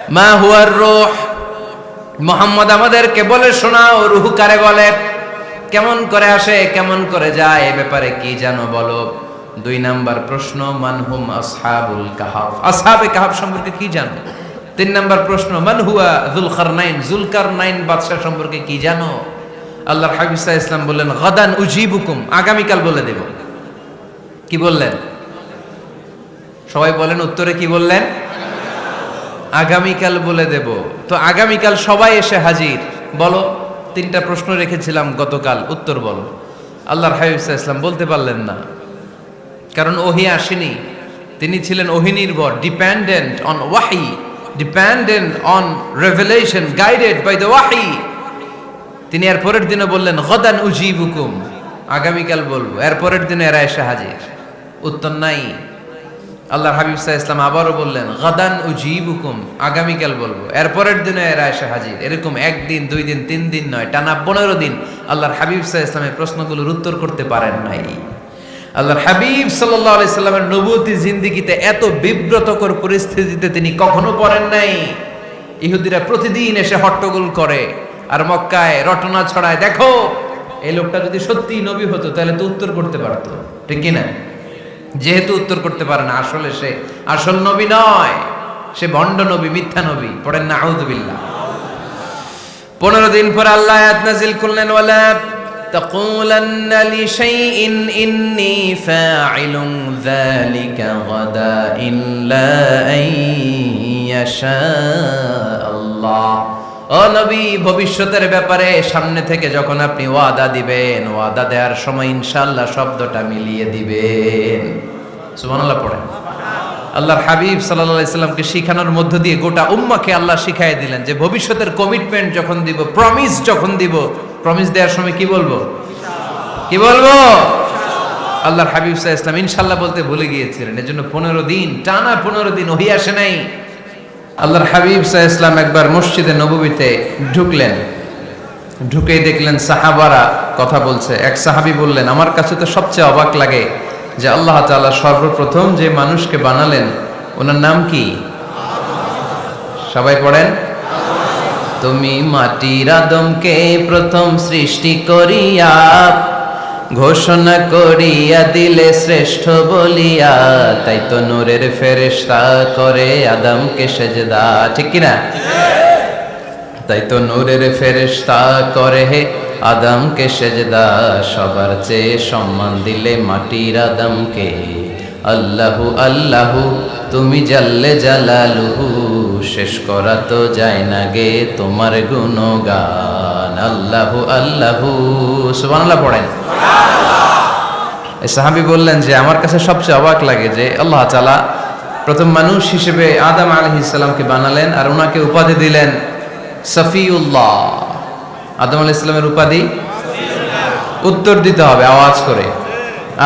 মা হুয়ার রূহ, মুহাম্মদ আমাদেরকে বলে শোনাও রূহ কারে বলে, কেমন করে আসে, কেমন করে যায়, এ ব্যাপারে কি জানো বলো। 2 নাম্বার প্রশ্ন, মানহুম আসহাবুল কাহাফ, আসহাবে কাহাফ সম্পর্কে কি জানো। 3 নাম্বার প্রশ্ন, মান হুয়া যুলকারনাইন, যুলকারনাইন বাদশা সম্পর্কে কি জানো। আল্লাহর হাবিব সাল্লাল্লাহু আলাইহি ওয়াসাল্লাম বললেন গাদান উজিবুকুম, আগামীকাল বলে দেব। কি বললেন? সবাই বলেন উত্তরে কি বললেন? আগামীকাল বলে দেব। তো আগামীকাল সবাই এসে হাজির। বলো, 3টা প্রশ্ন রেখেছিলাম গতকাল, উত্তর বলো। আল্লাহর হাবিব সাল্লাল্লাহু আলাইহি ওয়াসাল্লাম বলতে পারলেন না, কারণ ওহী আসেনি। তিনি ছিলেন ওহী নির্ভর, ডিপেন্ডেন্ট অন ওয়াহি, dependent on revelation, guided by the ওয়াহি। তিনি এর পরের দিনে বললেন গাদান উজিবুকুম, আগামীকাল বলবো। এর পরের দিনে এরা এসে হাজির, উত্তর নাই। আল্লাহর হাবিব সাল্লাল্লাহু আলাইহি ওয়াসাল্লাম আবারও বললেন গাদান উজিবুকুম, আগামীকাল বলবো। এর পরের দিনে এরা এসে হাজির। এরকম 1 দিন 2 দিন 3 দিন নয়, টানা 15 দিন আল্লাহর হাবিব সাল্লাল্লাহু আলাইহি ওয়াসাল্লামের প্রশ্নগুলোর উত্তর করতে পারেন নাই। আল্লাহর হাবিব সাল্লাল্লাহু আলাইহি সাল্লামের নবুয়তি জিন্দেগিতে এত বিব্রতকর পরিস্থিতিতে তিনি কখনো পড়েন নাই। ইহুদিরা প্রতিদিন এসে হট্টগোল করে আর মক্কায় রটনা ছড়ায়, দেখো এই লোকটা যদি সত্যি নবী হতো তাহলে তো উত্তর করতে পারতো, ঠিক কি না? যেহেতু উত্তর করতে পারে না, আসলে সে আসল নবী নয়, সে ভণ্ড নবী, মিথ্যা নবী। পড়েন না আউযুবিল্লাহ। 15 দিন পর আল্লাহ আয়াত নাযিল করলেন ওয়ালা তাকুলান্না লিশাইইন ইন্নী ফাইলুন যালিকা গাদা ইল্লা আইয়াশা আল্লাহ। ও নবী, ভবিষ্যতের ব্যাপারে সামনে থেকে যখন আপনি ওয়াদা দিবেন, ওয়াদা দেওয়ার সময় ইনশাআল্লাহ শব্দটা মিলিয়ে দিবেন। সুবহানাল্লাহ পড়েন। আল্লাহর হাবিব সাল্লাল্লাহু আলাইহি সাল্লামকে শিখানোর মধ্য দিয়ে গোটা উম্মাহকে আল্লাহ শিখাই দিলেন যে ভবিষ্যতের কমিটমেন্ট যখন দিব, প্রমিস যখন দিব, প্রমিস দেওয়ার সময় কি বলবো? কি বলবো? আল্লাহর হাবিব সাল্লাল্লাহু আলাইহি সাল্লাম ইনশাআল্লাহ বলতে ভুলে গিয়েছিলেন। এজন্য 15 দিন টানা 15 দিন ওহী আসে নাই। আল্লাহর হাবিব সাল্লাল্লাহু আলাইহি সাল্লাম একবার মসজিদে নববীতে ঢুকলেন, ঢুকেই দেখলেন সাহাবারা কথা বলছে। এক সাহাবী বললেন, আমার কাছে তো সবচেয়ে অবাক লাগে যে আল্লাহ তাআলা সর্বপ্রথম যে মানুষকে বানালেন ওনার নাম কি? সবাই পড়েন। তুমি মাটির আদমকে প্রথম সৃষ্টি করিয়া ঘোষণা করিয়া দিলে শ্রেষ্ঠ বলিয়া, তাই তো নূরের ফেরেশতা করে আদমকে সেজদা, ঠিক কি না? তাই তো নূরের ফেরেশতা করে হে আদমকে সেজদা, সবার চেয়ে সম্মান দিলে মাটির আদমকে। আল্লাহু আল্লাহু তুমি জাল্লে জালালুহু, শেষ করা তো যায় না গে তোমার গুণগান। আল্লাহু আল্লাহু, সুবহানাল্লাহ পড়েন। এই সাহাবী বললেন যে আমার কাছে সবচেয়ে অবাক লাগে যে আল্লাহ তাআলা প্রথম মানুষ হিসেবে আদম আলাইহিস সালামকে বানালেন আর ওনাকে উপাধি দিলেন সফিউল্লাহ। আদম আলাইহিস সালামের উপাধি উত্তর দিতে হবে আওয়াজ করে।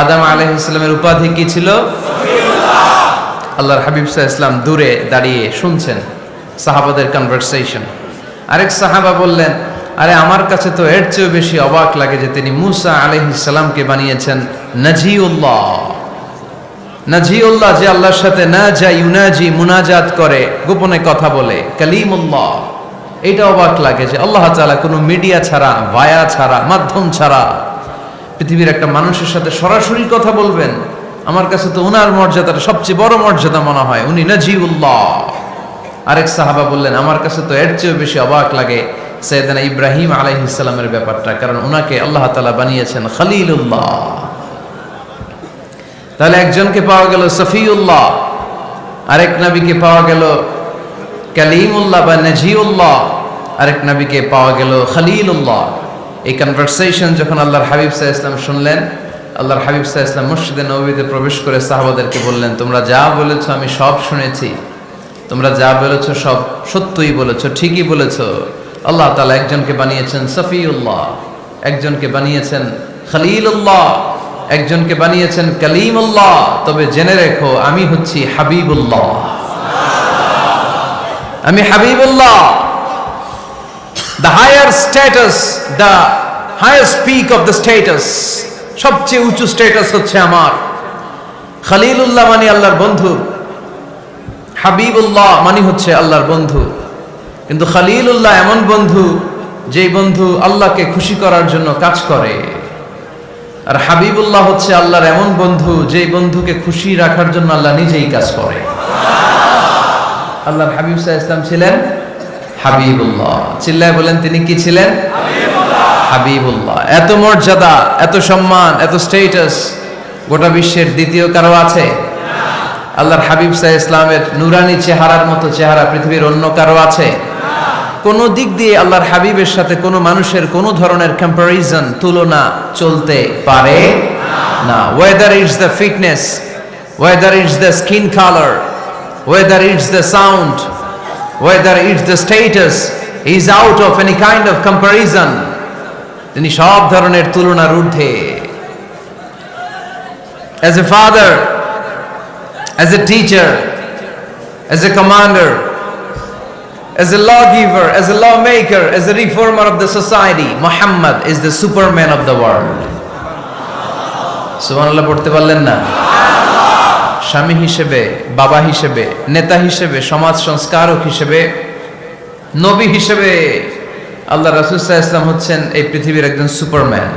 আদম আলাইহিস সালামের উপাধি কি ছিল? সফিউল্লাহ। আল্লাহর হাবিব সাল্লাল্লাহু আলাইহি ওয়াসাল্লাম দূরে দাঁড়িয়ে শুনছেন সাহাবাদের কনভারসেশন। আরেক সাহাবা বললেন, আরে আমার কাছে তো এর চেয়ে বেশি অবাক লাগে যে তিনি মুসা আলাইহিস সালামকে বানিয়েছেন নাজিউল্লাহ। নাজিউল্লাহ, যে আল্লাহর সাথে নাজা ইউনাজি, মুনাজাত করে, গোপনে কথা বলে, কালিমুল্লাহ। এটা অবাক লাগে যে আল্লাহ তাআলা কোনো মিডিয়া ছাড়া, ভায়া ছাড়া, মাধ্যম ছাড়া পৃথিবীর একটা মানুষের সাথে সরাসরি কথা বলবেন। আমার কাছে তো ওনার মর্যাদাটা সবচেয়ে বড় মর্যাদা মনে হয়, উনি নাজিউল্লাহ। আরেক সাহাবা বললেন, আমার কাছে তো এর চেয়ে বেশি অবাক লাগে সাইয়েদনা ইব্রাহিম আলাইহিস সালামের ব্যাপারটা, কারণ ওনাকে আল্লাহ তাআলা বানিয়েছেন খলিলুল্লাহ। তাহলে একজনকে পাওয়া গেল সফিউল্লাহ, আরেক নবীকে পাওয়া গেল কালিমুল্লাহ বা নাজিউল্লাহ, আরেক নবীকে পাওয়া গেল খলিলুল্লাহ। এই কনভারসেশন যখন আল্লাহর হাবিব সাল্লাল্লাহু আলাইহি ওয়াসাল্লাম শুনলেন, আল্লাহর হাবিব সাল্লাল্লাহু আলাইহি ওয়াসাল্লাম মসজিদে নববীতে প্রবেশ করে সাহাবাদেরকে বললেন, তোমরা যা বলেছো আমি সব শুনেছি, তোমরা যা বলেছো সব সত্যই বলেছো, ঠিকই বলেছো। আল্লাহ তাআলা একজনকে বানিয়েছেন সফিউল্লাহ, একজনকে বানিয়েছেন খলিলুল্লাহ, একজনকে বানিয়েছেন কালিমুল্লাহ। তবে জেনে রেখো আমি হচ্ছি হাবিবুল্লাহ, আমি Habibullah. The higher status, the highest peak of the status, সবচেয়ে উঁচু স্ট্যাটাস হচ্ছে আমার। খলিলুল্লাহ মানে আল্লাহর বন্ধু, হাবিবুল্লাহ মানে হচ্ছে আল্লাহর বন্ধু, কিন্তু খলিলুল্লাহ এমন বন্ধু যেই বন্ধু আল্লাহকে খুশি করার জন্য কাজ করে। আর হাবিবুল্লাহ হচ্ছে আল্লাহর এমন বন্ধু যেই বন্ধুকে খুশি রাখার জন্য আল্লাহ নিজেই কাজ করে। আল্লাহর হাবিব সাল্লাল্লাহু আলাইহি ওয়াসাল্লাম ছিলেন হাবিবুল্লাহ। চিল্লায় বলেন তিনি কি ছিলেন? হাবিবুল্লাহ। এত মর্যাদা, এত সম্মান, এত স্ট্যাটাস গোটা বিশ্বের দ্বিতীয় কারো আছে? আল্লাহর হাবিব সাল্লাল্লাহু আলাইহি ওয়াসাল্লামের নুরানি চেহারার মতো চেহারা পৃথিবীর অন্য কারো আছে? কোন দিক দিয়ে আল্লাহর হাবিবের সাথে কোনো মানুষের কোনো ধরনের কম্পারিজন, তুলনা চলতে পারে না। Whether it's the fitness, whether it's the skin colour, whether it's the sound, whether it's the status, he is out of any kind of comparison. তিনি সব ধরনের তুলনার ঊর্ধ্বে। As a father, as a teacher, as a commander, as a lawgiver, as a lawmaker, as a reformer of the society, Muhammad is the superman of the world. সুবহানাল্লাহ পড়তে পারলেন না? স্বামী হিসেবে, বাবা হিসেবে, নেতা হিসেবে, সমাজ সংস্কারক হিসেবে, নবী হিসেবে আল্লাহ রাসূল সাল্লাল্লাহু আলাইহি ওয়াসাল্লাম হচ্ছেন এই পৃথিবীর একজন সুপারম্যান।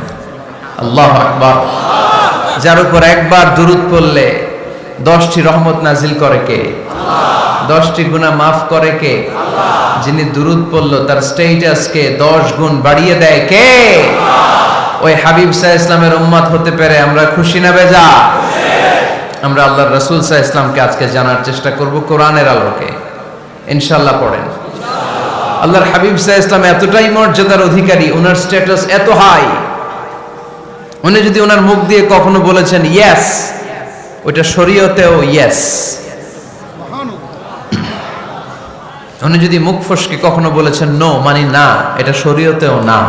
আল্লাহু আকবার। যার উপর একবার দুরূদ পড়লে 10টি রহমত নাজিল করে কে? 10টি গুনাহ মাফ করে কে? যিনি দুরূদ পড়ল তার স্ট্যাটাসকে 10 গুণ বাড়িয়ে দেয় কে? ওই হাবিব সাল্লাল্লাহু আলাইহি ওয়াসাল্লামের উম্মত হতে পেরে আমরা খুশি না বেজা? আমরা আল্লাহর রাসূল সাল্লাল্লাহু আলাইহি ওয়াসাল্লামকে আজকে জানার চেষ্টা করব কোরআনের আলোকে। ইনশাআল্লাহ পড়েন। আল্লাহর হাবিব সাল্লাল্লাহু আলাইহি ওয়াসাল্লাম এতটাই মর্যাদার অধিকারী, ওনার স্ট্যাটাস এত হাই, উনি যদি ওনার মুখ দিয়ে কখনো বলেছেন ইয়েস, ওটা শরীয়তেও ইয়েস। উনি যদি মুখ ফসকে কখনো বলেছেন নো, মানে না, এটা শরীয়তেও না।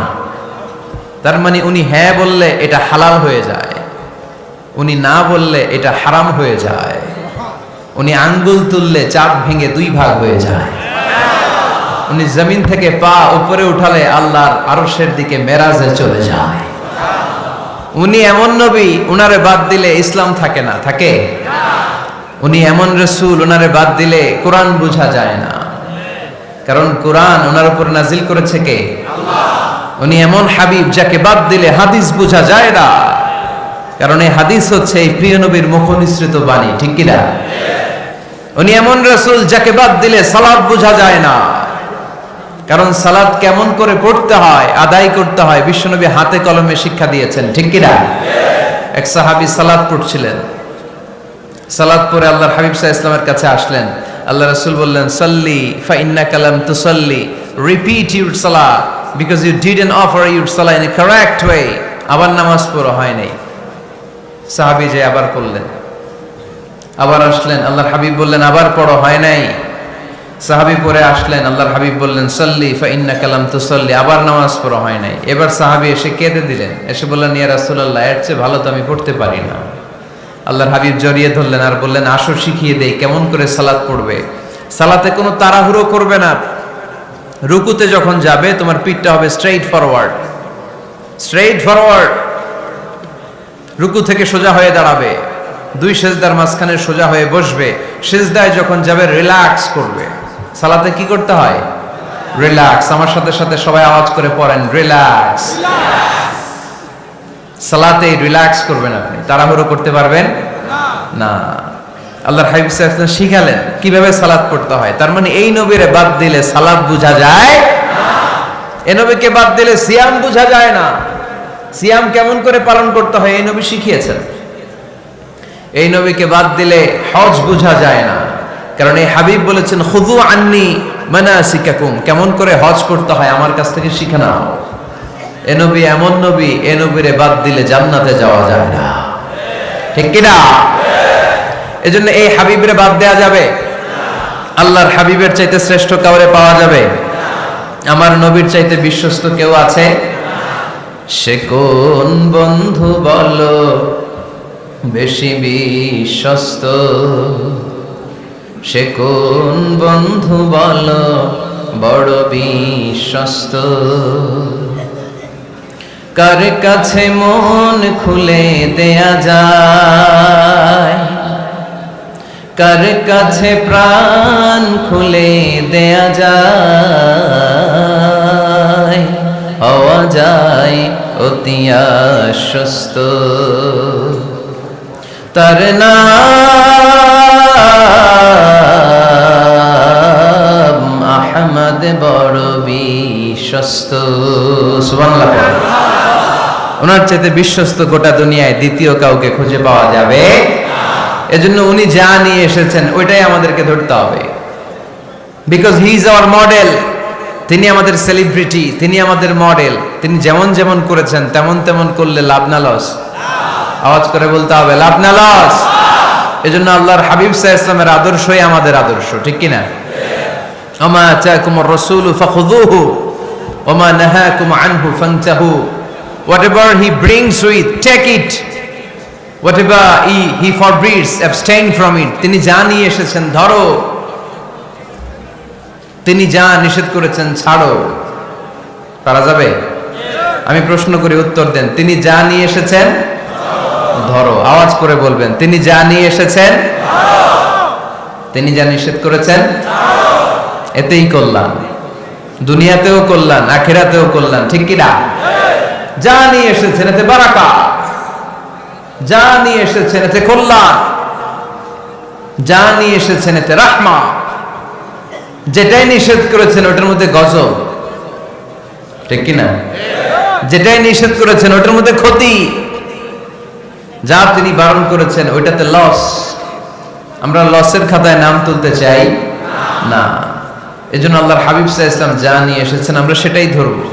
তার মানে উনি হ্যাঁ বললে এটা হালাল হয়ে যায়, উনি না বললে এটা হারাম হয়ে যায়। উনি আঙ্গুল তুললে চাঁদ ভেঙে 2 ভাগ হয়ে যায়। উনি জমিন থেকে পা উপরে উঠালে আল্লাহর আরশের দিকে মেরাজে চলে যায়। উনি এমন নবী, উনারে বাদ দিলে ইসলাম থাকে না, থাকে? উনি এমন রাসূল, উনারে বাদ দিলে কোরআন বোঝা যায় না, কারণ কোরআন ওনার উপর নাজিল করেছে কে? আল্লাহ। উনি এমন হাবিব যাকে বাদ দিলে হাদিস বোঝা যায় না, কারণ এই হাদিস হচ্ছে এই প্রিয় নবীর মুখনিসৃত বাণী, ঠিক কি না? উনি এমন রাসূল যাকে বাদ দিলে সালাত বোঝা যায় না, কারণ সালাত কেমন করে পড়তে হয়, আদায় করতে হয় বিশ্বনবী হাতে কলমে শিক্ষা দিয়েছেন, ঠিক কি না? এক সাহাবী সালাত পড়ছিলেন, সালাত পড়ে আল্লাহর হাবিব সাল্লাল্লাহু আলাইহি ওয়াসাল্লামের কাছে আসলেন। আল্লাহ রাসূল বললেন সাল্লি ফা ইন্নাকা লাম তুসাল্লি, repeat your salah because you didn't offer your salah in a correct way. আবার নামাজ পড়া হয় নাই। সাহাবী যে আবার পড়লেন, আবার আসলেন, আল্লাহর হাবিব বললেন আবার পড়া হয় নাই। সাহাবী পরে আসলেন, আল্লাহর হাবিব বললেন সাল্লি ফা ইন্নাকা লাম তুসাল্লি, আবার নামাজ পড়া হয় নাই। এবার সাহাবী এসে কেঁদে দিলেন, এসে বললেন ইয়া রাসূলুল্লাহ, এর চেয়ে ভালো তো আমি পড়তে পারি না। আল্লাহর হাবিব জড়িয়ে ধরলেন আর বললেন আসো শিখিয়ে দেই কেমন করে সালাত পড়বে। সালাতে কোনো তাড়াহুড়ো করবে না। রুকুতে যখন যাবে তোমার পিঠটা হবে স্ট্রেইট ফরওয়ার্ড, স্ট্রেইট ফরওয়ার্ড। রুকু থেকে সোজা হয়ে দাঁড়াবে, 2 সেজদার মাঝখানে সোজা হয়ে বসবে। সেজদায় যখন যাবে রিল্যাক্স করবে। সালাতে কি করতে হয়? রিল্যাক্স। আমার সাথে সাথে সবাই আওয়াজ করে পড়েন রিল্যাক্স। সালাতে রিল্যাক্স করবেন, আপনি তাড়াহুড়ো করতে পারবেন না। আল্লাহর হাবিব সাল্লাল্লাহু আলাইহি ওয়াসাল্লাম শিখালেন কিভাবে সালাত পড়তে হয়। তার মানে এই নবীরে বাদ দিলে সালাত বোঝা যায় না, এই নবীকে বাদ দিলে সিয়াম বোঝা যায় না। সিয়াম কেমন করে পালন করতে হয় এই নবী শিখিয়েছেন। এই নবীকে বাদ দিলে হজ বোঝা যায় না, কারণ এই হাবিব বলেছেন খুযু আন্নী মানাসিকাকুম, কেমন করে হজ করতে হয় আমার কাছ থেকে শিখে নাও। এ নবী এমন নবী, এ নবীরে বাদ দিলে জান্নাতে যাওয়া যায় না, ঠিক কি না? এজন্য এই হাবিবরে বাদ দেয়া যাবে? আল্লাহর হাবিবের চাইতে শ্রেষ্ঠ কাউরে পাওয়া যাবে? আমার নবীর চাইতে বিশ্বস্ত কেউ আছে? সে কোন বন্ধু বলো বেশি বিশ্বস্ত, সে কোন বন্ধু বলো বড় বিশ্বস্ত, কার কাছে মন খুলে দেয়া যায়, কার কাছে প্রাণ খুলে দেয়া যায়, হওয়া যায় অতি আশ্বস্ত। তার নাম আহমদ বড় বিশ্বস্ত। সুবহানাল্লাহ। ওনার চাইতে বিশ্বস্ত গোটা দুনিয়ায় দ্বিতীয় কাউকে খুঁজে পাওয়া যাবে। এজন্য উনি যা নিয়ে এসেছেন ওইটাই আমাদেরকে ধরতে হবে, because he is our model. তিনি আমাদের সেলিব্রিটি, তিনি আমাদের মডেল। তিনি যেমন যেমন করেছেন তেমন তেমন করলে লাভ না লস? আওয়াজ করে বলতে হবে, লাভ না লস? এজন্য আল্লাহর হাবিব সাল্লাল্লাহু আলাইহি ওয়াসাল্লামের আদর্শই আমাদের আদর্শ, ঠিক কি না? ওমা আতাকুমুর রাসূলু ফাখুযুহু ওমা নাহাকুম আনহু ফান্তাহু। Whatever he brings with, take it. Whatever he forbids, abstain from it. তিনি যা নিয়ে এসেছেন ধরো, তিনি যা নিষেধ করেছেন ছাড়ো। পারা যাবে? আমি প্রশ্ন করি, উত্তর দেন। তিনি যা নিয়ে এসেছেন ধরো। আওয়াজ করে বলবেন, তিনি যা নিয়ে এসেছেন, তিনি যা নিষেধ করেছেন এতেই কল্যাণ, দুনিয়াতেও কল্যাণ, আখিরাতেও কল্যাণ, ঠিক কি না? যা নিয়ে এসেছেন এতে বারাকা, যা নিয়ে এসেছেন এতে কল্যাণ, যা নিয়ে এসেছেন এতে রাহমা। যেটাই নিষেধ করেছেন ওটার মধ্যে গজব, ঠিক কি না? যেটাই নিষেধ করেছেন ওটার মধ্যে ক্ষতি, যা তিনি বারণ করেছেন ওইটাতে লস। আমরা লসের খাতায় নাম তুলতে চাই না। এজন্য আল্লাহর হাবিব সাল্লাল্লাহু আলাইহি ওয়াসাল্লাম যা নিয়ে এসেছেন আমরা সেটাই ধরবো,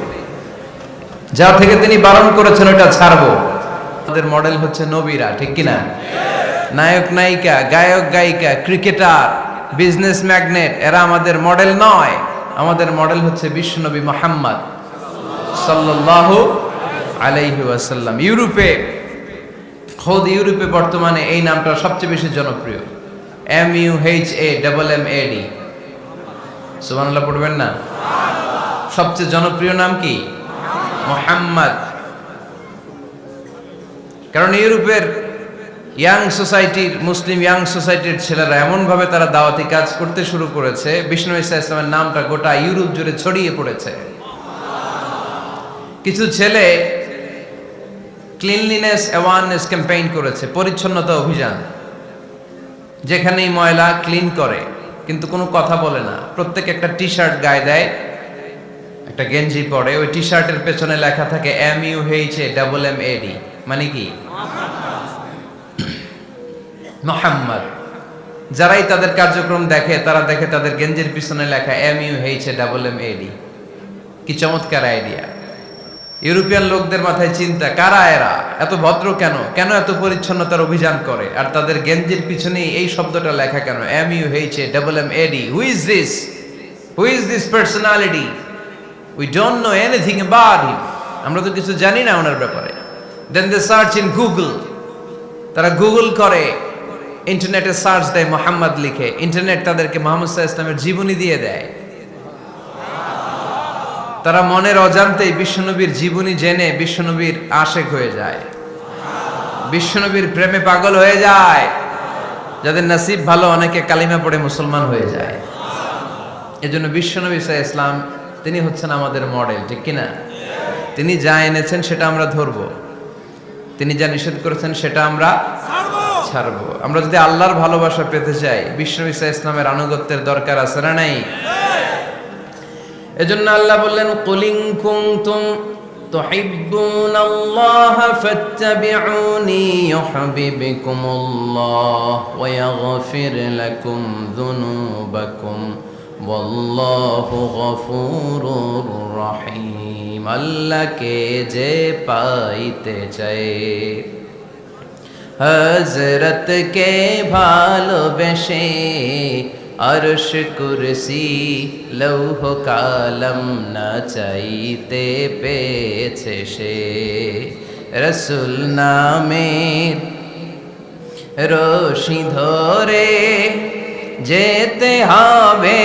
যা থেকে তিনি বারণ করেছেন ওটা ছাড়বো। আমাদের মডেল হচ্ছে নবীরা, ঠিক কি না? নায়ক নায়িকা, গায়ক গায়িকা, ক্রিকেটার, বিজনেস ম্যাগনেট, এরা আমাদের মডেল নয়। আমাদের মডেল হচ্ছে বিশ্বনবী মুহাম্মদ সাল্লাল্লাহু আলাইহি ওয়াসাল্লাম। ইউরোপে, খোদ ইউরোপে বর্তমানে এই নামটা সবচেয়ে বেশি জনপ্রিয়, MUHAMMAD। সুবহানাল্লাহ পড়বেন না? সবচেয়ে জনপ্রিয় নাম কি? মুহাম্মদ। কারণ ইউরোপের ইয়াং সোসাইটির, মুসলিম ইয়াং সোসাইটির ছেলেরা এমন ভাবে তারা দাওয়াতি কাজ করতে শুরু করেছে, বিষ্ণু ঈসা ইসলামের নামটা গোটা ইউরোপ জুড়ে ছড়িয়ে পড়েছে। কিছু ছেলে ক্লিনলিনেস অ্যাওয়ারনেস ক্যাম্পেইন করেছে, পরিচ্ছন্নতা অভিযান। যেখানেই ময়লা ক্লিন করে, কিন্তু কোনো কথা বলে না। প্রত্যেক একটা টি শার্ট গায়ে দেয়, একটা গেঞ্জি পরে, ওই টি শার্টের পেছনে লেখা থাকে MUHAMMAD, মানে কি? মুহাম্মদ। যারাই তাদের কার্যক্রম দেখে তারা দেখে তাদের গেঞ্জির পিছনে লেখা MUHAMMAD। কি চমৎকার আইডিয়া! ইউরোপিয়ান লোকদের মাথায় চিন্তা, কারা এরা, এত ভদ্র কেন, কেন এত পরিচ্ছন্নতার অভিযান করে, আর তাদের গেঞ্জির পিছনে এই শব্দটা লেখা কেন, MUHAMMAD? Who is this? Who is this personality? We don't know anything about him. আমরা তো কিছু জানি না ওনার ব্যাপারে। দেন দে সার্চ ইন গুগল। তারা গুগল করে, ইন্টারনেটে সার্চ দেয়, মুহাম্মদ লিখে। ইন্টারনেট তাদেরকে মুহাম্মদ সাল্লাল্লাহু আলাইহি ওয়াসাল্লামের জীবনী দিয়ে দেয়। তারা মনের অজান্তেই বিশ্বনবীর জীবনী জেনে বিশ্বনবীর আশেক হয়ে যায়, বিশ্বনবীর প্রেমে পাগল হয়ে যায়। যাদের নসিব ভালো, অনেকে কালিমা পড়ে মুসলমান হয়ে যায়। এজন্য বিশ্বনবী সাল্লাল্লাহু আলাইহি ওয়াসাল্লাম তিনি হচ্ছেন আমাদের মডেল, ঠিক কিনা? তিনি যা এনেছেন সেটা আমরা ধরবো, তিনি যা নিষেধ করেছেন সেটা আমরা ছাড়বো। আমরা যদি আল্লাহর ভালোবাসা পেতে চাই, বিশ্বনবী সাল্লাল্লাহু আলাইহি ওয়াসাল্লামের আনুগত্যের দরকার আছে না নাই? এজন্য আল্লাহ বললেন, কুল ইন কুনতুম তুহিব্বুনাল্লাহা ফাত্তাবিউনি ইউহিব্বুকুমুল্লাহ ওয়া ইয়াগফির লাকুম যুনুবাকুম ওয়াল্লাহু গফুরুর রহিম। আল্লাহকে যে পাইতে চায়, হযরতকে ভালোবেসে আরশ কুরসি লৌহ কালম না চাইতে পেয়েছে সে। রসুল নামের রশি ধরে যেতে হবে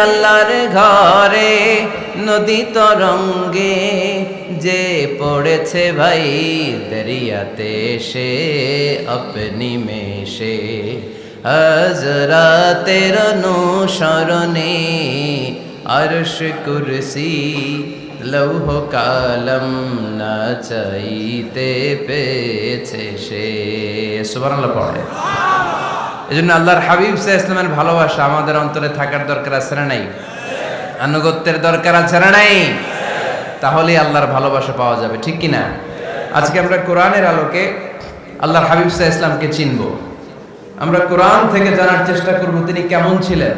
আল্লাহর ঘরে। নদী তরঙ্গে যে পড়েছে ভাই দরিয়াতে, সে আপনি মেশে হযরতের অনুসরণে আরশ কুরসি লৌহ কালম না চাইতে পেয়েছে সে। সুবহানাল্লাহ পড়ে। এজন্য আল্লাহর হাবিব সাল্লাল্লাহু আলাইহি ওয়াসাল্লামের ভালোবাসা আমাদের অন্তরে থাকার দরকার আছে না নাই? আনুগত্যের দরকার আছে না নাই? তাহলেই আল্লাহর ভালোবাসা পাওয়া যাবে, ঠিক কি না? আজকে আমরা কোরআনের আলোকে আল্লাহর হাবিব সাল্লাল্লাহু আলাইহি ওয়াসাল্লামকে চিনব। আমরা কোরআন থেকে জানার চেষ্টা করব তিনি কেমন ছিলেন,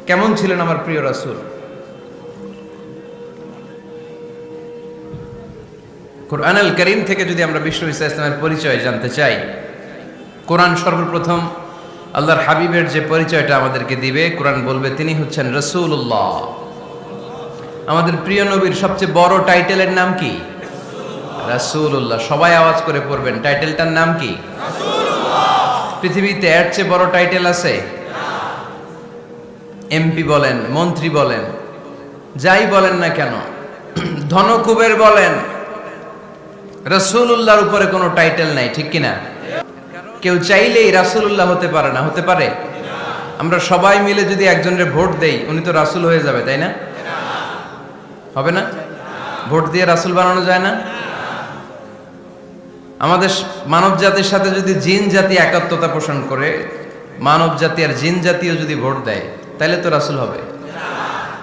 কেমন ছিলেন আমার প্রিয় রাসূল। কোরআনুল কারীম থেকে যদি আমরা বিশ্ব ইসলামের পরিচয় জানতে চাই, কোরআন সর্বপ্রথম আল্লাহর হাবিবের যে পরিচয়টা আমাদেরকে দিবে, কোরআন বলবে তিনি হচ্ছেন রাসূলুল্লাহ। আমাদের প্রিয় নবীর সবচেয়ে বড় টাইটেলের নাম কি? রাসূলুল্লাহ। সবাই আওয়াজ করে পড়বেন, টাইটেলটার নাম কি? রাসূলুল্লাহ। পৃথিবীতে এর চেয়ে বড় টাইটেল আছে? এমপি বলেন, মন্ত্রী বলেন, যাই বলেন না কেন, ধনকুবের বলেন, রাসূলুল্লাহর উপরে কোনো টাইটেল নাই, ঠিক কিনা? কেউ চাইলেই রাসূলুল্লাহ হতে পারে না, হতে পারে? আমরা সবাই মিলে যদি একজনের ভোট দেই, উনি তো রাসূল হয়ে যাবে, তাই না? হবে না? ভোট দিয়ে রাসূল বানানো যায় না? আমাদের মানব জাতির সাথে যদি জিন জাতি একাত্মতা পোষণ করে, মানব জাতি আর জিন জাতিও যদি ভোট দেয়, তাহলে তো রাসূল হবে।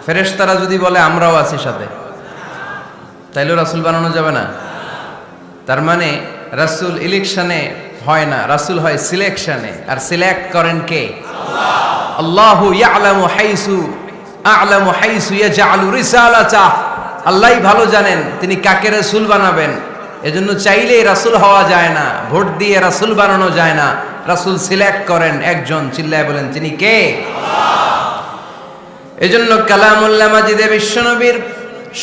ফেরেশতারা যদি বলে আমরাও আছি সাথে, তাইলেও রাসূল বানানো যাবে না। তার মানে রাসূল ইলেকশনে হয় না, রাসূল হয় সিলেকশনে। আর সিলেক্ট করেন কে? আল্লাহ। আল্লাহু ইয়ালামু হাইসু ইয়াজআলু রিসালাতাহ। আল্লাহই ভালো জানেন তিনি কাকে রাসূল বানাবেন। এজন্য চাইলেই রাসূল হওয়া যায় না, ভোট দিয়ে রাসূল বানানো যায় না। রাসূল সিলেক্ট করেন একজন, চিল্লায় বলেন তিনি কে? আল্লাহ। এজন্য কালামুল্লাহ মাজিদে বিশ্বনবীর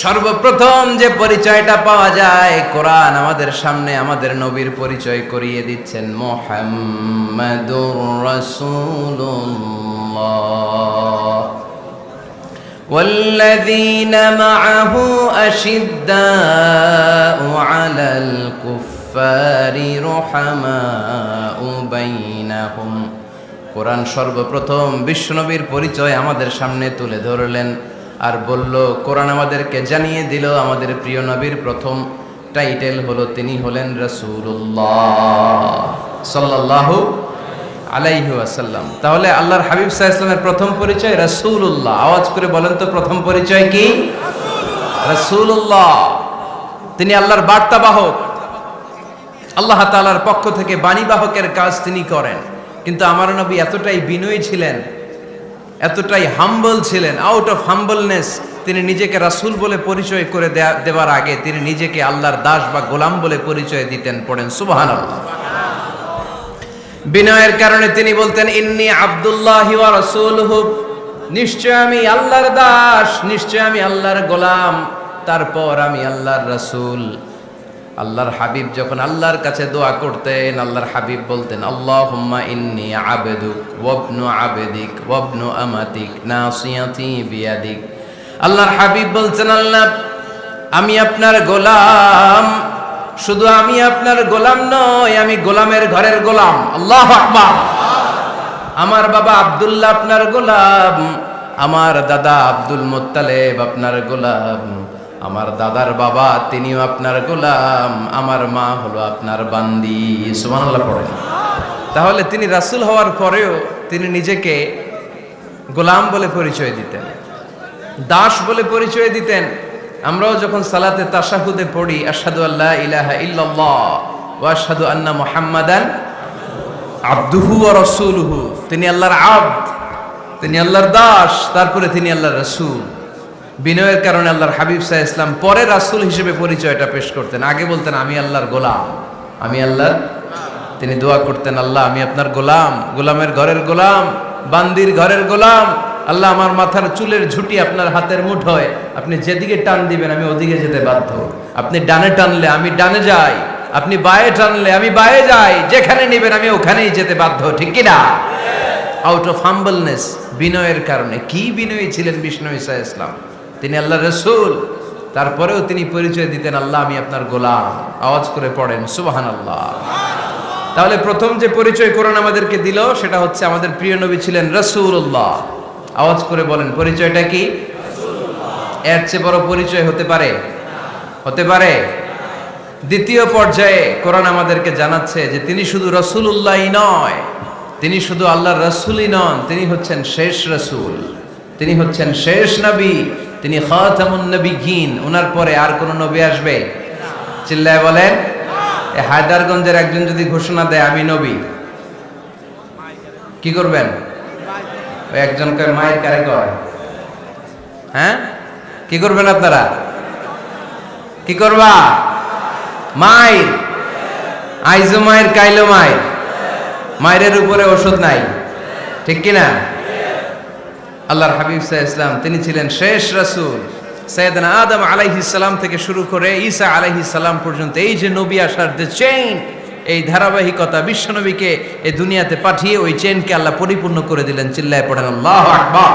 সর্বপ্রথম যে পরিচয়টা পাওয়া যায়, কোরআন আমাদের সামনে আমাদের নবীর পরিচয় করিয়ে দিচ্ছেন, মুহাম্মাদুর রাসূলুল্লাহ ওয়াল্লাযীনা মাআহু আশিদ্দাউ আলাল কুফফারি রুহামাউ বাইনাহুম। কোরআন সর্বপ্রথম বিশ্বনবীর পরিচয় আমাদের সামনে তুলে ধরলেন আর বলল, কোরআন আমাদেরকে জানিয়ে দিল আমাদের প্রিয় নবীর প্রথম টাইটেল হলো তিনি হলেন রাসূলুল্লাহ সাল্লাল্লাহু আলাইহি ওয়াসাল্লাম। তাহলে আল্লাহর হাবিব সাল্লাল্লাহু আলাইহি ওয়াসাল্লামের প্রথম পরিচয় রাসূলুল্লাহ। আওয়াজ করে বলেন তো প্রথম পরিচয় কি? রাসূলুল্লাহ। তিনি আল্লাহর বার্তাবাহক, আল্লাহ তাআলার পক্ষ থেকে বাণীবাহকের কাজ তিনি করেন। কিন্তু আমার নবী এতটাই বিনয়ী ছিলেন, এতটাই হাম্বল ছিলেন, আউট অফ হাম্বলনেস তিনি নিজেকে রাসূল বলে পরিচয় করে দেওয়ার আগে তিনি নিজেকে আল্লাহর দাস বা গোলাম বলে পরিচয় দিতেন। পড়েন সুবহানাল্লাহ। বিনয়ের কারণে তিনি বলতেন, ইন্নী আব্দুল্লাহি ওয়া রাসূলুহু, নিশ্চয় আমি আল্লাহর দাস, নিশ্চয় আমি আল্লাহর গোলাম, তারপর আমি আল্লাহর রাসূল। আল্লাহর হাবিব যখন আল্লাহর কাছে দোয়া করতেন, আল্লাহর হাবিব বলতেন, আল্লাহুম্মা ইন্নী আবদুক ওয়া ইবনু আবদিক ওয়া ইবনু আমাতিক নাসিয়াতি বিয়াদিক। আল্লাহর হাবিব বলছেন, আল্লাহ আমি আপনার গোলাম, শুধু আমি আপনার গোলাম নয়, আমি গোলামের ঘরের গোলাম। আল্লাহু আকবার। আমার বাবা আব্দুল্লাহ আপনার গোলাম, আমার দাদা আব্দুল মুত্তালিব আপনার গোলাম, আমার দাদার বাবা তিনিও আপনার গোলাম, আমার মা হলো আপনার বান্দি। সুবহানাল্লাহ পড়েন। তাহলে তিনি রাসূল হওয়ার পরেও তিনি নিজেকে গোলাম বলে পরিচয় দিতেন, দাস বলে পরিচয় দিতেন। আমরাও যখন সালাতে তাশাহুদে পড়ি, আশহাদু আল্লা ইলাহা ইল্লাল্লাহ ওয়া আশহাদু আন্না মুহাম্মাদান আবদুহু ওয়া রাসূলুহু, তিনি আল্লাহর আবদ, তিনি আল্লাহর দাস, তারপরে তিনি আল্লাহর রাসূল। বিনয়ের কারণে আল্লাহর হাবিব সাল্লাল্লাহু আলাইহি ওয়াসাল্লাম পরে রাসূল হিসেবে পরিচয়টা পেশ করতেন। আগে বলতেন আমি আল্লাহর গোলাম, আমি আল্লাহর। তিনি দোয়া করতেন, আল্লাহ আমি আপনার গোলাম, গোলামের ঘরের গোলাম, বান্দির ঘরের গোলাম। আল্লাহ আমার মাথার চুলের ঝুঁটি আপনার হাতের মুঠোয়, আপনি যেদিকে টান দিবেন আমি ওদিকে যেতে বাধ্য। আপনি ডানে টানলে আমি ডানে যাই, আপনি বায়ে টানলে আমি বায়ে যাই, যেখানে নেবেন আমি ওখানেই যেতে বাধ্য, ঠিক কি না? আউট অফ হাম্বলনেস, বিনয়ের কারণে। কি বিনয়ী ছিলেন বিষ্ণু ঈসা আলাইহিস সালাম। তিনি আল্লাহর রাসূল, তারপরেও তিনি পরিচয় দিতেন, আল্লাহ আমি আপনার গোলাম। আওয়াজ করে পড়েন সুবহানাল্লাহ। তাহলে প্রথম যে পরিচয় কোরআন আমাদেরকে দিল সেটা হচ্ছে আমাদের প্রিয় নবী ছিলেন রাসূলুল্লাহ। আওয়াজ করে বলেন পরিচয়টা কি? এর চেয়ে বড় পরিচয় হতে পারে? হতে পারে? দ্বিতীয় পর্যায়ে কোরআন আমাদেরকে জানাচ্ছে যে তিনি শুধু রাসূলুল্লাহই নয়, তিনি শুধু আল্লাহর রাসূলই নন, তিনি হচ্ছেন শেষ রাসূল, তিনি হচ্ছেন শেষ নবী, তিনি খাতামুন নবিয়্যিন। ওনার পরে আর কোন নবী আসবে? চিল্লায় বলেন। এই হায়দারগঞ্জের একজন যদি ঘোষণা দেয় আমি নবী, কি করবেন? ওই একজনকে মায়ের কারে কয়, হ্যাঁ কি করবেন আপনারা? কি করবা? মায়ের আইজো মায়ের কাইলো মায়ের, মায়ের উপরে ওষুধ নাই, ঠিক কিনা? আল্লাহর হাবিব সাল্লাল্লাহু আলাইহি ওয়াসাল্লাম তিনি ছিলেন শেষ রাসূল। সাইয়েদনা আদম আলাইহিস সালাম থেকে শুরু করে ঈসা আলাইহিস সালাম পর্যন্ত এই যে নবী আসার যে চেইন, এই ধারাবাহিকতা, বিশ্বনবীকে এই দুনিয়াতে পাঠিয়ে ওই চেইনকে আল্লাহ পরিপূর্ণ করে দিলেন। চিল্লায়ে পড়েন আল্লাহু আকবার।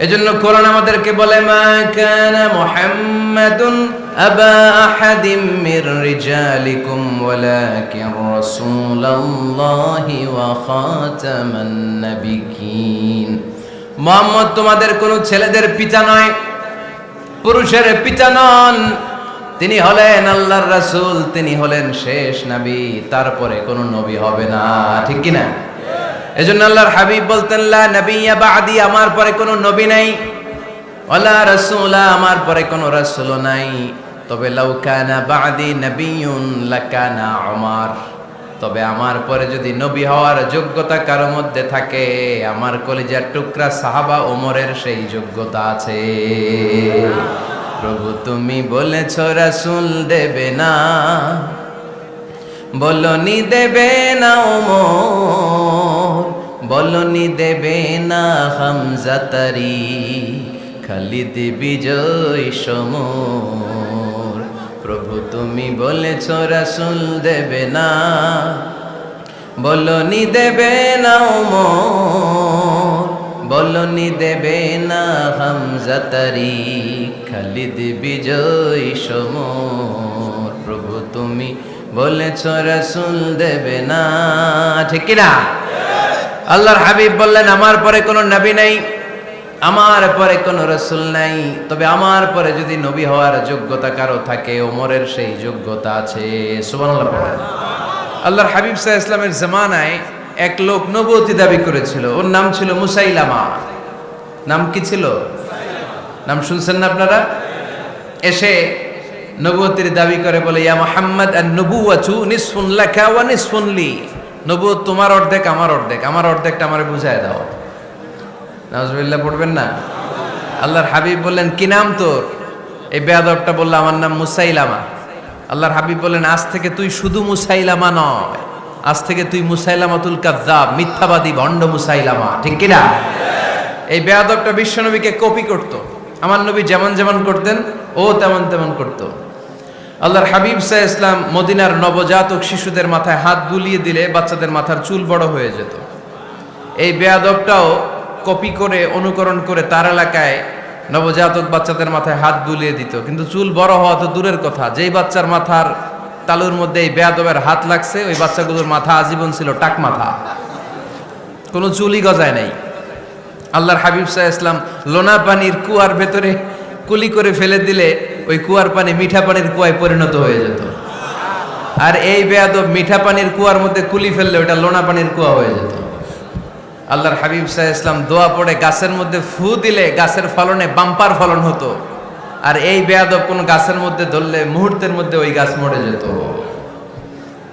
এজন্য কোরআন আমাদেরকে বলে মা কানা মুহাম্মাদুন আবা আহাদিম মির রিজালিকুম ওয়ালাকিন রাসূলুল্লাহি ওয়া খাতামান নাবিয়্যিন। মুহাম্মদ তোমাদের কোন ছেলেদের পিতা নয়, পুরুষের পিতা নন, তিনি হলেন আল্লাহর রাসূল, তিনি হলেন শেষ নবী, তারপরে কোন নবী হবে না, ঠিক কি না? এজন্য আল্লাহর হাবিব বলতেন লা নবিয়্যা বা'দি, আমার পরে কোনো নবী নাই, ওয়ালা রাসূলা, আমার পরে কোনো রাসূলও নাই। তবে লাউ কানা বা'দি নবিয়্যুন লাকানা উমর, তবে আমার পরে যদি নবী হওয়ার যোগ্যতা কারো মধ্যে থাকে, আমার কলিজার টুকরা সাহাবা ওমরের সেই যোগ্যতা আছে। প্রভু তুমি বলেছ রাসূল দেবে না, বলনি দেবে না ওমর, বলনি দেবে না হামজা তারি, খালিদ বিজয় সমর। প্রভু তুমি বলেছ রাসূল দেবে না, বলনি দেবে না ওমর, বলনি দেবে না হামজা তারি, খালিদ বিজয় সমর। প্রভু তুমি বলেছ রাসূল দেবে না, ঠিক কি না? আল্লাহর হাবিব বললেন আমার পরে কোনো নবী নাই, আমার পরে কোনো রাসূল নাই, তবে আমার পরে যদি নবী হওয়ার যোগ্যতা কারো থাকে, ওমরের সেই যোগ্যতা আছে। সুবহানাল্লাহ পড়েন। আল্লাহর হাবিব সাল্লাল্লাহু আলাইহি ওয়াসাল্লামের জামানায় এক লোক নবুয়তি দাবি করেছিল, ওর নাম ছিল মুসাইলামা। নাম কি ছিল? নাম শুনছেন না আপনারা? এসে নবুয়তির দাবি করে বলে ইয়া মুহাম্মদ আন-নবুওয়াতু নিসফুন লাকা ওয়া নিসফুন লি, নবুয়ত তোমার অর্ধেক আমার অর্ধেক, আমার অর্ধেকটা আমারে বুঝায় দাও। নাউজুবিল্লাহ পড়বেন না? আল্লাহর হাবিব বললেন কি নাম তোর? এই বেয়াদবটা বলল আমার নাম মুসাইলামা। আল্লাহর হাবিব বললেন আজ থেকে তুই শুধু মুসাইলামা নয়, আজ থেকে তুই মুসাইলামাতুল কাযযাব, মিথ্যাবাদী ভণ্ড মুসাইলামা, ঠিক কি না? এই বেয়াদবটা বিশ্বনবীকে কপি করত, আমার নবী যেমন যেমন করতেন ও তেমন তেমন করত। আল্লাহর হাবিব সাল্লাল্লাহু আলাইহি ওয়াসাল্লাম মদিনার নবজাতক শিশুদের মাথায় হাত বুলিয়ে দিলে বাচ্চাদের মাথার চুল বড় হয়ে যেত। এই বেয়াদবটাও কপি করে অনুকরণ করে তার এলাকায় নবজাতক বাচ্চাদের মাথায় হাত বুলিয়ে দিত, কিন্তু চুল বড় হওয়া তো দূরের কথা, যেই বাচ্চার মাথার তালুর মধ্যে এই বেয়াদবের হাত লাগছে ওই বাচ্চাগুলোর মাথা আজীবন ছিল টাক মাথা, কোনো চুলই গজায় নাই। আল্লাহর হাবিব সাল্লাল্লাহু আলাইহি ওয়াসাল্লাম লোনা পানির কুয়ার ভেতরে কুলি করে ফেলে দিলে ওই কুয়ার পানি মিঠা পানির কুয়ায় পরিণত হয়ে যেত। আর এই বেয়াদব মিঠা পানির কুয়ার মধ্যে কুলি ফেললে ওটা লোনা পানির কুয়া হয়ে যেত। আল্লাহর হাবিব সাল্লাল্লাহু আলাইহি ওয়াসাল্লাম দোয়া পড়ে গাছের মধ্যে ফু দিলে গাছের ফলনে বাম্পার ফলন হতো, আর এই বেয়াদব কোন গাছের মধ্যে ধরলে মুহূর্তের মধ্যে ওই গাছ মরে যেত।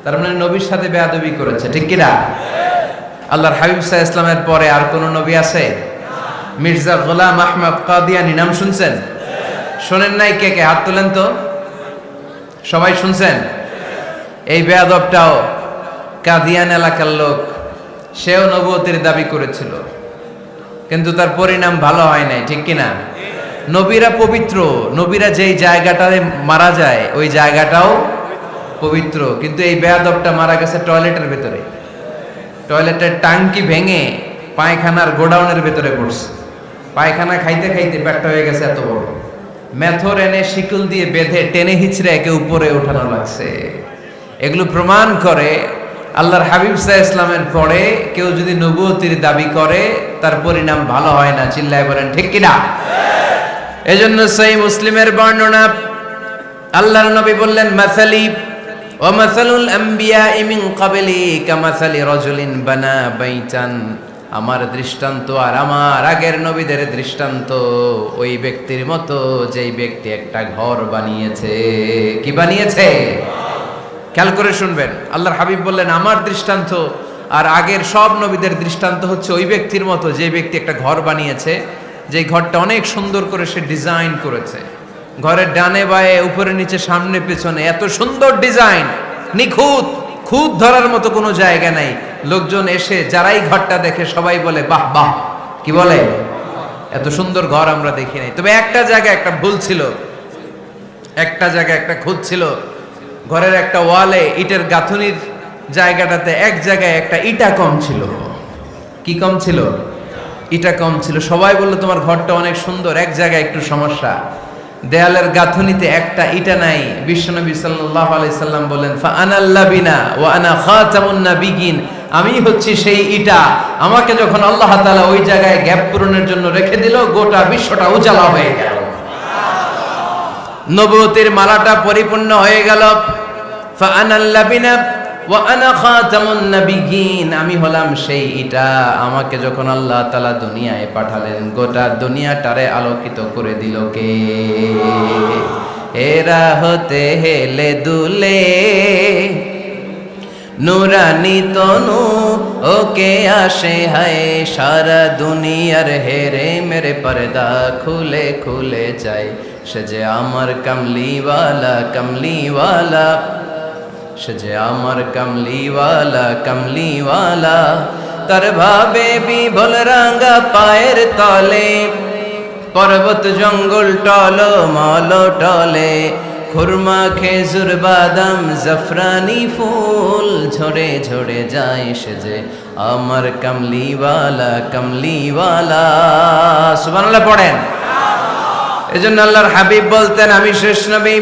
তার মানে নবীর সাথে বেয়াদবি করেছে, ঠিক কি না? আল্লাহর হাবিব সাল্লাল্লাহু আলাইহি ওয়াসাল্লামের পরে আর কোন নবী আছে? মির্জা গোলাম আহমদ কাদিয়ানী নাম শুনছেন? শোনেন নাই? কে কে হাত তোলেন তো। সবাই শুনছেন? এই বেয়াদবটাও কাদিয়ান এলাকার লোক, সেও নবুয়তির দাবি করেছিল, কিন্তু তার পরিণাম ভালো হয় নাই, ঠিক কিনা? নবীরা পবিত্র, নবীরা যেই জায়গাটায় মারা যায় ওই জায়গাটাও পবিত্র, কিন্তু এই বেয়াদবটা মারা গেছে টয়লেটের ভেতরে, টয়লেটের টাঙ্কি ভেঙে পায়খানার গোডাউনের ভেতরে পড়ছে। পায়খানা খাইতে খাইতে পেটটা হয়ে গেছে এত বড়, মেথর এনে শিকল দিয়ে বেঁধে টেনে হিচড়ে একে উপরে ওঠানো লাগছে। এগুলো প্রমাণ করে আল্লাহর হাবিব সাল্লাল্লাহু আলাইহি ইসলামের পরে কেউ যদি নবুয়তির দাবি করে তার পরিণাম ভালো হয় না। চিল্লায় বলেন ঠিক কিনা? এজন্য সহিহ মুসলিমের বর্ণনা, আল্লাহর নবী বললেন, মাসালি ওয়া মাসালুল আমবিয়াই মিন ক্বাবলি কামাসালি রাজুলিন বানা বাইতান, আমার দৃষ্টান্ত আর আমার আগের নবীদের দৃষ্টান্ত ওই ব্যক্তির মতো যেই ব্যক্তি একটা ঘর বানিয়েছে। কি বানিয়েছে? খেয়াল করে শুনবেন, আল্লাহর হাবিব বললেন আমার দৃষ্টান্ত আর আগের সব নবীদের দৃষ্টান্ত হচ্ছে ওই ব্যক্তির মতো যে ব্যক্তি একটা ঘর বানিয়েছে, যে ঘরটা অনেক সুন্দর করে সে ডিজাইন করেছে। ঘরের ডানে বায়ে উপরে নিচে সামনে পেছনে এত সুন্দর ডিজাইন, নিখুঁত, খুঁত ধরার মতো কোনো জায়গা নাই। লোকজন এসে যারাই ঘরটা দেখে সবাই বলে বাহ বাহ। কি বলে? এত সুন্দর ঘর আমরা দেখি নাই। তবে একটা জায়গায় একটা ভুল ছিল, একটা জায়গায় একটা খুঁত ছিল। ঘরের একটা ওয়ালে ইটের গাঁথুনির জায়গাটাতে এক জায়গায় একটা ইটা কম ছিল। কি কম ছিল? ইটা কম ছিল। সবাই বললো তোমার ঘরটা অনেক সুন্দর, এক জায়গায় একটু সমস্যা, দেয়ালের গাঁথুনিতে একটা ইটা নাই। বিশ্বনবী সাল্লাল্লাহু আলাইহি সাল্লাম বলেন, ফা আনাল লাবিনা ওয়া আনা খাতামুন নাবিয়িন, আমি হচ্ছি সেই ইটা। আমাকে যখন আল্লাহ তাআলা ওই জায়গায় গ্যাপ পূরণের জন্য রেখে দিল, গোটা বিশ্বটা উজালা হয়ে গেল, নবুয়তের মালাটা পরিপূর্ণ হয়ে গেল। ফা আনাল লাবিনা ওয়া আনা খাতামুন নাবিয়িন, আমি হলাম সেই ইটা। আমাকে যখন আল্লাহ তাআলা দুনিয়ায় পাঠালেন, গোটা দুনিয়াটারে আলোকিত করে দিল কে? এরা হতে হেলে দুলে নুরানি তনু ওকে আসে হায়, সারা দুনিয়ার হেরে মেরে পর্দা খুলে খুলে যায়। সে যে আমার কামলিওয়ালা কামলিওয়ালা, সে যে আমার কামলিওয়ালা কামলিওয়ালা, তার ভাবে বিভোল রাঙ্গা পায়ের তলে, পর্বত জঙ্গল টল মল টলে, খুরমা খেজুর বাদাম জাফরানি ফুল ঝরে ঝরে যায়। সে যে আমার কামলিওয়ালা কামলিওয়ালা। সুবহানাল্লাহ পড়েন। এজন্য আল্লাহর হাবিব বলতেন, আমি শেষ নবী,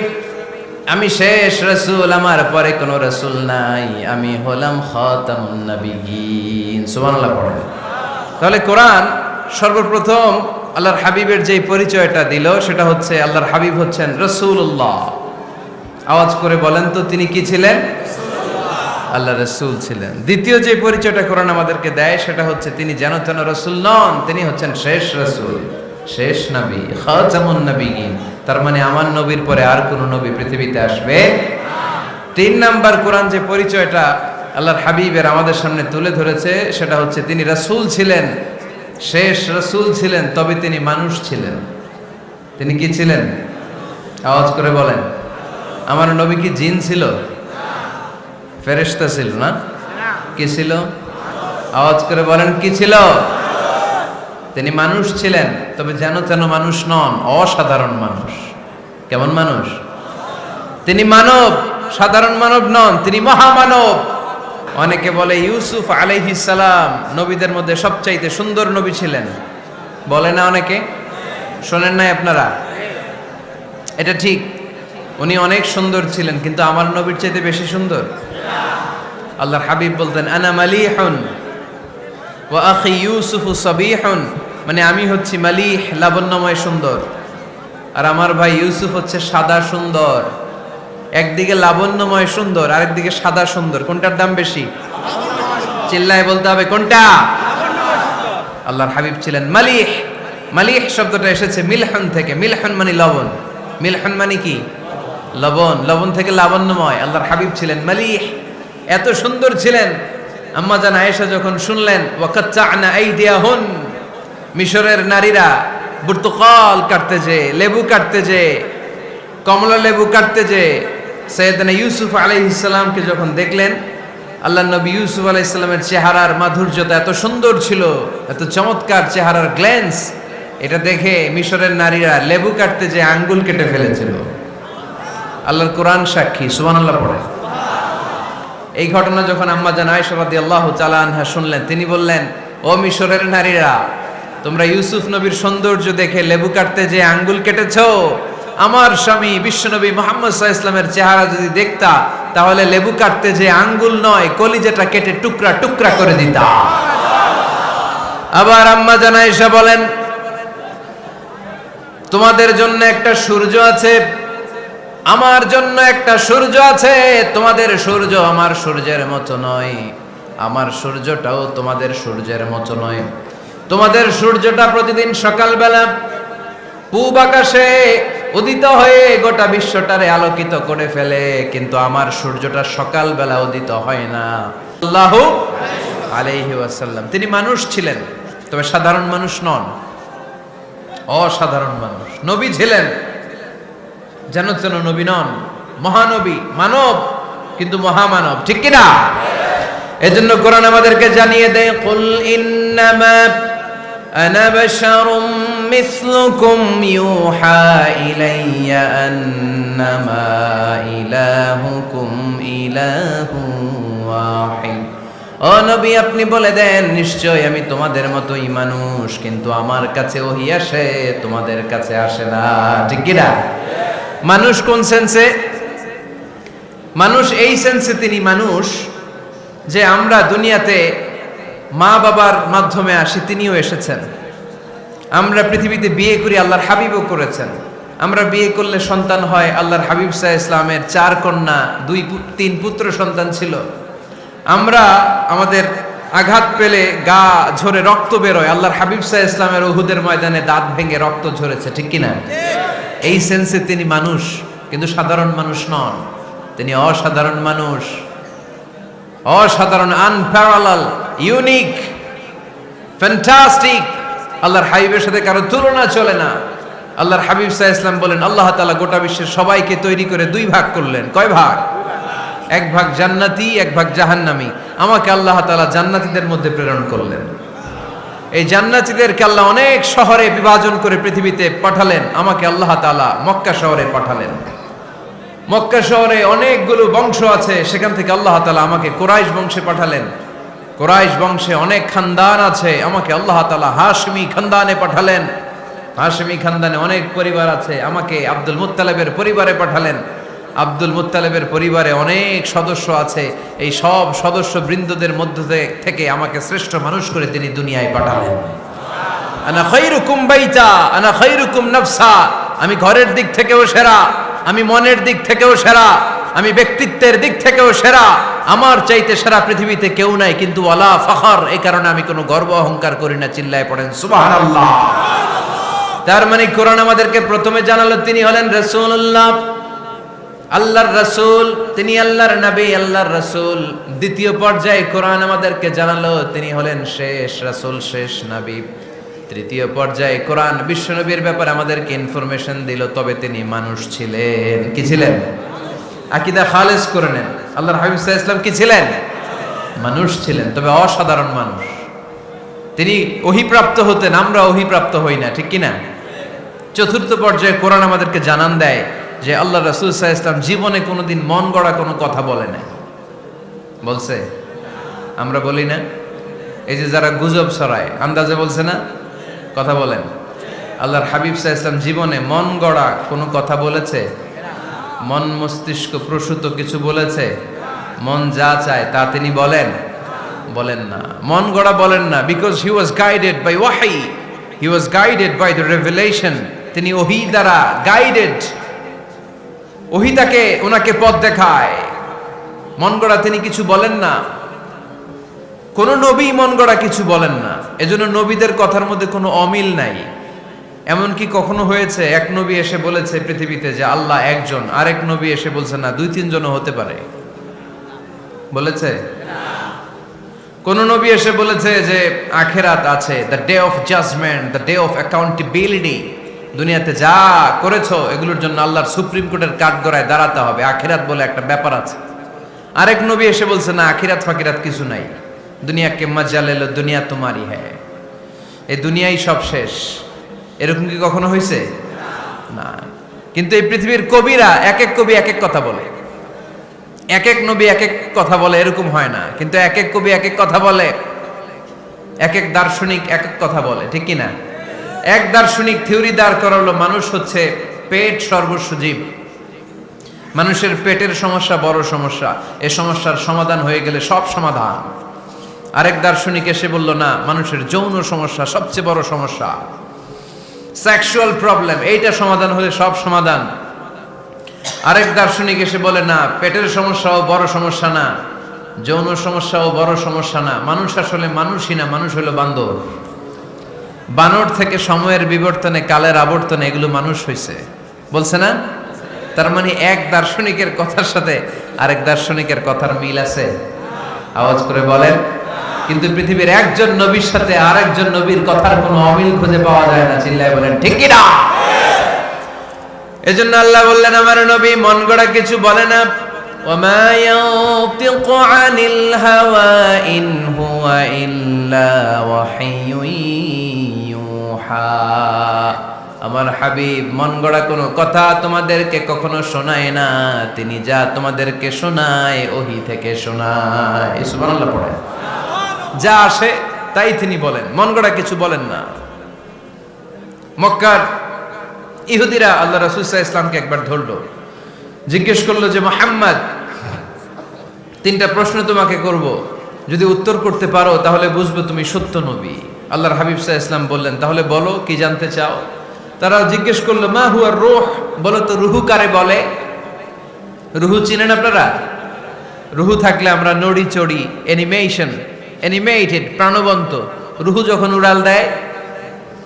আমি শেষ রাসূল, আমার পরে কোনো রাসূল নাই, আমি হলাম খাতামুন নাবিয়িন। সুবহানাল্লাহ পড়েন। তাহলে কোরআন সর্বপ্রথম আল্লাহর হাবিবের যে পরিচয়টা দিল সেটা হচ্ছে আল্লাহর হাবিব হচ্ছেন রাসূলুল্লাহ। আওয়াজ করে বলেন তো, তিনি কি ছিলেন? আল্লাহ রাসূল ছিলেন। দ্বিতীয় যে পরিচয়টা কোরআন আমাদেরকে দেয় সেটা হচ্ছে তিনি যেন তেন রাসূল নন, তিনি হচ্ছেন শেষ রাসূল, শেষ নবী, খাতামুন নাবিয়িন। তার মানে আমার নবীর পরে আর কোন নবী পৃথিবীতে আসবে না। তিন নাম্বার কোরআন যে পরিচয়টা আল্লাহর হাবিবের আমাদের সামনে তুলে ধরেছে সেটা হচ্ছে তিনি রাসূল ছিলেন, শেষ রাসূল ছিলেন, তবে তিনি মানুষ ছিলেন। তিনি কি ছিলেন? আওয়াজ করে বলেন। আমার নবী কি জিন ছিল? ফেরেশতা ছিল না? কি ছিল? আওয়াজ করে বলেন, কি ছিল? তিনি মানুষ ছিলেন, তবে যেন তেন মানুষ নন, অসাধারণ মানুষ। কেমন মানুষ? তিনি মানব, সাধারণ মানব নন, তিনি মহামানব। অনেকে বলে ইউসুফ আলাইহিস সালাম নবীদের মধ্যে সবচাইতে সুন্দর নবী ছিলেন, বলে না অনেকে? শোনেন নাই আপনারা? এটা ঠিক, উনি অনেক সুন্দর ছিলেন, কিন্তু আমার নবীর চাইতে বেশি সুন্দর। আল্লাহর হাবিব বলতেন, আনা মালিহুন ওয়া আখি ইউসুফু সাবিহুন, মানে আমি হচ্ছি মালিহ, লাবণ্যময় সুন্দর, আর আমার ভাই ইউসুফ হচ্ছে সাদা সুন্দর। একদিকে লাবণ্যময় সুন্দর, আরেকদিকে সাদা সুন্দর, কোনটার দাম বেশি? চিল্লায় বলতে হবে কোনটা? আল্লাহর হাবিব ছিলেন মালিহ। মালিহ শব্দটা এসেছে মিলহন থেকে। মিলহন মানে লবণ, মিলহন মানে কি? লবণ। লবণ থেকে লাবণ্যময়। আল্লাহর হাবিব ছিলেন মালিহ, এত সুন্দর ছিলেন। আম্মা জান আয়েশা যখন শুনলেন ওয়াকাত্তা'না আইদিয়াহুন, মিশরের নারীরা বুর্তুকাল কাটতে যে, লেবু কাটতে যে, কমলা লেবু কাটতে যে সাইয়েদনা ইউসুফ আলাইহিস সালামকে যখন দেখলেন, আল্লাহর নবী ইউসুফ আলাইহিস সালামের চেহারার মাধুর্যতা এত সুন্দর ছিল, এত চমৎকার চেহারার গ্ল্যান্স, এটা দেখে মিশরের নারীরা লেবু কাটতে যে আঙ্গুল কেটে ফেলেছিল। আল্লাহর কোরআন সাক্ষী। সুবহানাল্লাহ পড়ে। এই ঘটনা যখন আম্মা জান আয়েশা রাদিয়াল্লাহু তাআলা আনহা শুনলেন, তিনি বললেন, ও মিশরের নারীরা, তোমরা ইউসুফ নবীর সৌন্দর্য দেখে লেবু কাটতে যে আঙ্গুল কেটেছো, আমার স্বামী বিশ্বনবী মুহাম্মদ সাল্লাল্লাহু আলাইহি ওয়াসাল্লামের চেহারা যদি দেখতা তাহলে লেবু কাটতে যে আঙ্গুল নয় কলিজাটা কেটে টুকরা টুকরা করে দিতা। আবার আম্মা জান আয়েশা বলেন, তোমাদের জন্য একটা সূর্য আছে, আমার জন্য একটা সূর্য আছে। তোমাদের সূর্য আমার সূর্যের মতো নয়, আমার সূর্যটাও তোমাদের সূর্যের মতো নয়। তোমাদের সূর্যটা প্রতিদিন সকালবেলা পূব আকাশে উদিত হয়ে গোটা বিশ্বটারে আলোকিত করে ফেলে, কিন্তু আমার সূর্যটা সকালবেলা উদিত হয় না। সাল্লাল্লাহু আলাইহি ওয়াসাল্লাম তিনি মানুষ ছিলেন, তবে সাধারণ মানুষ নন, অসাধারণ মানুষ। নবী ছিলেন, যেন যেন নবী নন, মহানবী, মানব কিন্তু মহামানব, ঠিক কিনা? এজন্য কোরআন আমাদেরকে জানিয়ে দেয়, কুল ইন্নামা আনা বাশারুম মিসলুকুম ইউহা ইলাইয়া আন্নামা ইলাহুকুম ইলাহু ওয়াহিদ। ও নবী, আপনি বলে দেন, নিশ্চয় আমি তোমাদের মতোই মানুষ, কিন্তু আমার কাছে ওহী আসে, তোমাদের কাছে আসে না, ঠিক কিনা? মানুষ কোন সেন্সে? মানুষ এই সেন্সে তিনি মানুষ যে আমরা দুনিয়াতে মা বাবার মাধ্যমে আসি, তিনিও এসেছেন। আমরা পৃথিবীতে বিয়ে করি, আল্লাহর হাবিবও করেছেন। আমরা বিয়ে করলে সন্তান হয়, আল্লাহর হাবিব সাল্লাল্লাহু আলাইহি ইসলামের 4 কন্যা 2-3 পুত্র সন্তান ছিল। আমরা আমাদের আঘাত পেলে গা ঝরে রক্ত বেরোয়, আল্লাহর হাবিব সাল্লাল্লাহু আলাইহি ইসলামের উহুদের ময়দানে দাঁত ভেঙে রক্ত ঝরেছে, ঠিক কিনা? এই সেন্সে তিনি মানুষ, কিন্তু সাধারণ মানুষ নন, তিনি অসাধারণ মানুষ, অসাধারণ, আনপ্যারালাল, ইউনিক, ফ্যান্টাস্টিক। আল্লাহর হাবিবের সাথে কারো তুলনা চলে না। আল্লাহর হাবিব সাল্লাল্লাহু আলাইহি ওয়াসাল্লাম বলেন, আল্লাহ তাআলা গোটা বিশ্বের সবাইকে তৈরি করে 2 ভাগ করলেন। কয় ভাগ? 1 ভাগ জান্নাতি, 1 ভাগ জাহান্নামী। আমাকে আল্লাহ তাআলা জান্নাতীদের মধ্যে প্রেরণ করলেন। এই জান্নাতীদেরকে আল্লাহ অনেক শহরে বিভাজন করে পৃথিবীতে পাঠালেন, আমাকে আল্লাহ তাআলা মক্কা শহরে পাঠালেন। মক্কা শহরে অনেকগুলো বংশ আছে, সেখান থেকে আল্লাহ তাআলা আমাকে কুরাইশ বংশে পাঠালেন। কুরাইশ বংশে অনেক খানদান আছে, আমাকে আল্লাহ তাআলা হাশমি খানদানে পাঠালেন। হাশমি খানদানে অনেক পরিবার আছে, আমাকে আব্দুল মুত্তালিবের পরিবারে পাঠালেন। আব্দুল মুত্তালিবের পরিবারে অনেক সদস্য আছে, এই সব সদস্য বৃন্দদের মধ্যে থেকে আমাকে শ্রেষ্ঠ মানুষ করে তিনি দুনিয়ায় পাঠালেন। আনা খায়রুকুম বাইতা আনা খায়রুকুম নাফসা, আমি ঘরের দিক থেকেও সেরা, আমি মনের দিক থেকেও সেরা, আমি ব্যক্তিত্বের দিক থেকেও সেরা, আমার চাইতে সেরা পৃথিবীতে কেউ নাই। কিন্তু ওয়ালা ফখর, এই কারণে আমি কোনো গর্ব অহংকার করি না। চিল্লায় পড়েন সুবহানাল্লাহ। তার মানে কোরআন আমাদেরকে প্রথমে জানালো তিনি হলেন রাসূলুল্লাহ, আল্লাহর রাসূল, তিনি আল্লাহর নবী, আল্লাহর রাসূল। দ্বিতীয় পর্যায়ে কোরআন আমাদেরকে জানালো তিনি হলেন শেষ রাসূল, শেষ নবী। তৃতীয় পর্যায়ে কোরআন বিশ্বনবীর ব্যাপারে আমাদেরকে ইনফরমেশন দিল, তবে তিনি মানুষ ছিলেন। কি ছিলেন? আকীদা খালেস করে নেন, আল্লাহর হাবিব সাল্লাল্লাহু আলাইহি ওয়াসাল্লাম কি ছিলেন? মানুষ ছিলেন, তবে অসাধারণ মানুষ। তিনি ওহীপ্রাপ্ত হতেন, আমরা ওহীপ্রাপ্ত হই না, ঠিক কি না? চতুর্থ পর্যায়ে কোরআন আমাদেরকে জানান দেয় যে আল্লাহ রাসূল সাল্লাল্লাহু আলাইহি ওয়াসাল্লাম জীবনে কোনোদিন মন গড়া কোনো কথা বলে নাই। বলছে? আমরা বলি না? এই যে যারা গুজব ছড়ায়, আন্দাজে বলছে না? কথা বলেন। আল্লাহর হাবিব সাল্লাল্লাহু আলাইহি ওয়াসাল্লাম জীবনে মন গড়া কোনো কথা বলেছে? মন মস্তিষ্ক প্রসূত কিছু বলেছে? মন যা চায় তা তিনি বলেন? বলেন না। মন গড়া বলেন না, because he was guided by wahi, he was guided by the revelation. তিনি ওহী দ্বারা গাইডেড, ওহী তাকে ওনাকে পথ দেখায়। মন গড়া তিনি কিছু বলেন না, কোন নবী মন গড়া কিছু বলেন না। এজন্য নবীদের কথার মধ্যে কোনো অমিল নাই। এমনকি কখনো হয়েছে এক নবী এসে বলেছে পৃথিবীতে যে আল্লাহ একজন, আরেক নবী এসে বলছে না 2-3 জনও হতে পারে? বলেছে? কোন নবী এসে বলেছে যে আখিরাত আছে, the day of judgement, the day of accountability, দুনিয়াতে যা করেছো এগুলোর জন্য আল্লাহর সুপ্রিম কোর্টের কাঠগড়ায় দাঁড়াতে হবে, আখিরাত বলে একটা ব্যাপার আছে? আরেক নবী এসে বলছে না, আখিরাত ফাকিরাত কিছু নাই, দুনিয়া কে মজা লেলো, দুনিয়া তোমারই হ্যায়, এই দুনিয়াই সব শেষ। এরকম কি কখনো হয়েছে? না। কিন্তু এই পৃথিবীর কবিরা, এক এক কবি এক এক কথা বলে, এক এক নবী এক এক কথা বলে, এরকম হয় না। কিন্তু এক এক কবি এক এক কথা বলে, এক এক দার্শনিক এক এক কথা বলে, ঠিক কি না? এক দার্শনিক থিওরি দাঁড় করালো মানুষ হচ্ছে পেট সর্বস্ব জীব, মানুষের পেটের সমস্যা বড় সমস্যা, এই সমস্যার সমাধান হয়ে গেলে সব সমাধান। আরেক দার্শনিক এসে বলল না, মানুষের যৌন সমস্যা সবচেয়ে বড় সমস্যা, সেক্সুয়াল প্রবলেম, এইটা সমাধান হলে সব সমাধান। আরেক দার্শনিক এসে বলে না, পেটের সমস্যাও বড় সমস্যা না, যৌন সমস্যাও বড় সমস্যা না, মানুষ আসলে মানুষই না, মানুষ হলো বান্দর। বানর থেকে সময়ের বিবর্তনে, কালের আবর্তনে এগুলো মানুষ হয়েছে, বলছে না? তার মানে এক দার্শনিকের কথার সাথে আরেক দার্শনিকের কথার মিল আছে? আওয়াজ করে বলেন। কিন্তু পৃথিবীর একজন নবীর সাথে আরেকজন নবীর কথার কোনো অমিল খুঁজে পাওয়া যায় না। চিল্লায় বলেন ঠিক কি না? এজন্য আল্লাহ বললেন, আমার নবী মন গড়া কিছু বলে না। ওয়ামা ইয়ানতিকু আনিল হাওয়া ইন হুয়া ইল্লা ওয়াহিয়ুন ইউহা। আমার হাবিব মন গড়া কোনো কথা তোমাদেরকে কখনো শোনায় না, তিনি যা তোমাদেরকে শোনায় ওহী থেকে শোনায়। সুবহানাল্লাহ পড়ে। যা আসে তাই তিনি বলেন, মন গড়া কিছু বলেন না। মক্কার ইহুদিরা আল্লাহ রাসূল সাল্লাল্লাহু আলাইহি ওয়াসাল্লামকে একবার ধরলো, জিজ্ঞেস করলো যে মুহাম্মদ, তিনটা প্রশ্ন তোমাকে করব, যদি উত্তর করতে পারো তাহলে বুঝবো তুমি সত্য নবী। আল্লাহর হাবিব সাল্লাল্লাহু আলাইহি ওয়াসাল্লাম বললেন, তাহলে বলো কি জানতে চাও? তারা জিজ্ঞেস করলো, মা হুয়া রূহ, বলো তো রুহু কারে বলে? রুহু চিনেন আপনারা? রুহু থাকলে আমরা নড়ি চড়ি, অ্যানিমেটেড, প্রাণবন্ত। রুহু যখন উড়াল দেয়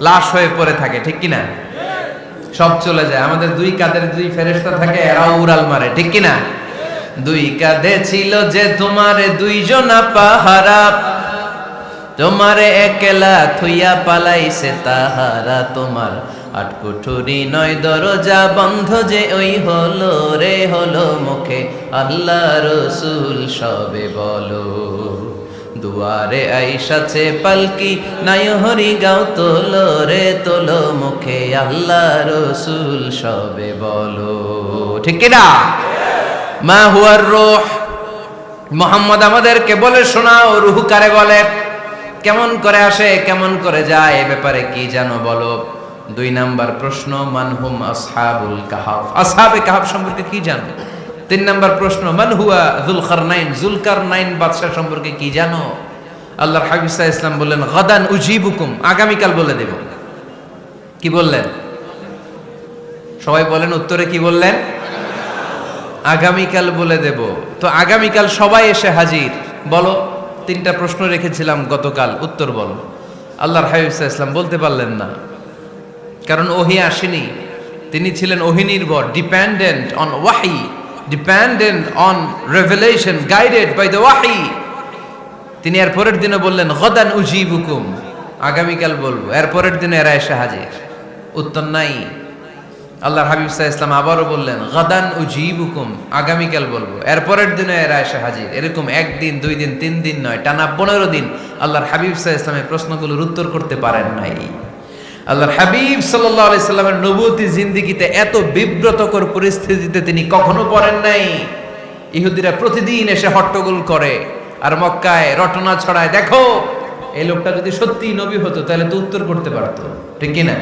লাশ হয়ে পড়ে থাকে, ঠিক কি না? সব চলে যায়। আমাদের দুই কাঁধের দুই ফেরেশতা থাকে, এরাও উড়াল মারে, ঠিক কি না? দুই কাঁধে ছিল যে তোমারে দুইজনা পাহারা, তোমারে একলা থুইয়া পালাইছে তাহারা, তোমার আট কুঠুরি নয় দরজা বন্ধ যে ওই হলো রে হলো মুখে আল্লাহ রসুল সবে বলো, দুয়ারে আইসাছে পালকি নাই হরি গাও তোলো রে তোলো মুখে আল্লাহ রসুল সবে বলো, ঠিক কিনা? মা হুয়ার রূহ, মুহাম্মদ আমাদেরকে বলে শোনাও রুহু কারে বলে, কেমন করে আসে, কেমন করে যায়, এ ব্যাপারে কি জানো বলো। দুই নাম্বার প্রশ্ন, মানহুম আসহাবুল কাহাফ, আসহাবে কাহাফ সম্পর্কে কি জানো? তিন নাম্বার প্রশ্ন, মান হুয়া যুলকারনাইন, যুলকারনাইন বাদশা সম্পর্কে কি জানো? আল্লাহর হাবিব সাল্লাল্লাহু আলাইহি ওয়াসাল্লাম বললেন, গাদান উজিবুকুম, আগামীকাল বলে দেব। কি বললেন? সবাই বলেন উত্তরে কি বললেন? আগামীকাল বলে দেব। তো আগামীকাল সবাই এসে হাজির। বলো, তিনটা প্রশ্ন রেখেছিলাম গতকাল, উত্তর বলো। আল্লাহর হাবিব সাল্লাল্লাহু আলাইহি ওয়াসাল্লাম বলতে পারলেন না, কারণ ওহী আসেনি। তিনি ছিলেন ওহী নির্ভর, ডিপেন্ডেন্ট অন ওয়াহি, dependent on revelation, guided by the ওয়াহি। তিনি এর পরের দিনে বললেন, গাদান উজিবুকুম, আগামীকাল বলবো। এর পরের দিনে এরা এসে হাজির, উত্তর নাই। আল্লাহর হাবিব সাল্লাল্লাহু আলাইহি ওয়াসাল্লাম আবারও বললেন, গাদান উজিবুকুম, আগামীকাল বলবো। এর পরের দিনে এরা এসে হাজির। এরকম একদিন, দুই দিন, তিন দিন নয়, টানা 15 দিন আল্লাহর হাবিব সাল্লাল্লাহু আলাইহি ওয়াসাল্লামের প্রশ্নগুলোর উত্তর করতে পারেন নাই। আল্লাহর হাবিব সাল্লাল্লাহু আলাইহি সাল্লামের নবুয়তি জিন্দেগিতে এত বিব্রতকর পরিস্থিতিতে তিনি কখনো পড়েন নাই। ইহুদিরা প্রতিদিন এসে হট্টগোল করে আর মক্কায় রটনা ছড়ায়, দেখো এই লোকটা যদি সত্যি নবী হতো তাহলে তো উত্তর করতে পারতো, ঠিক কি না?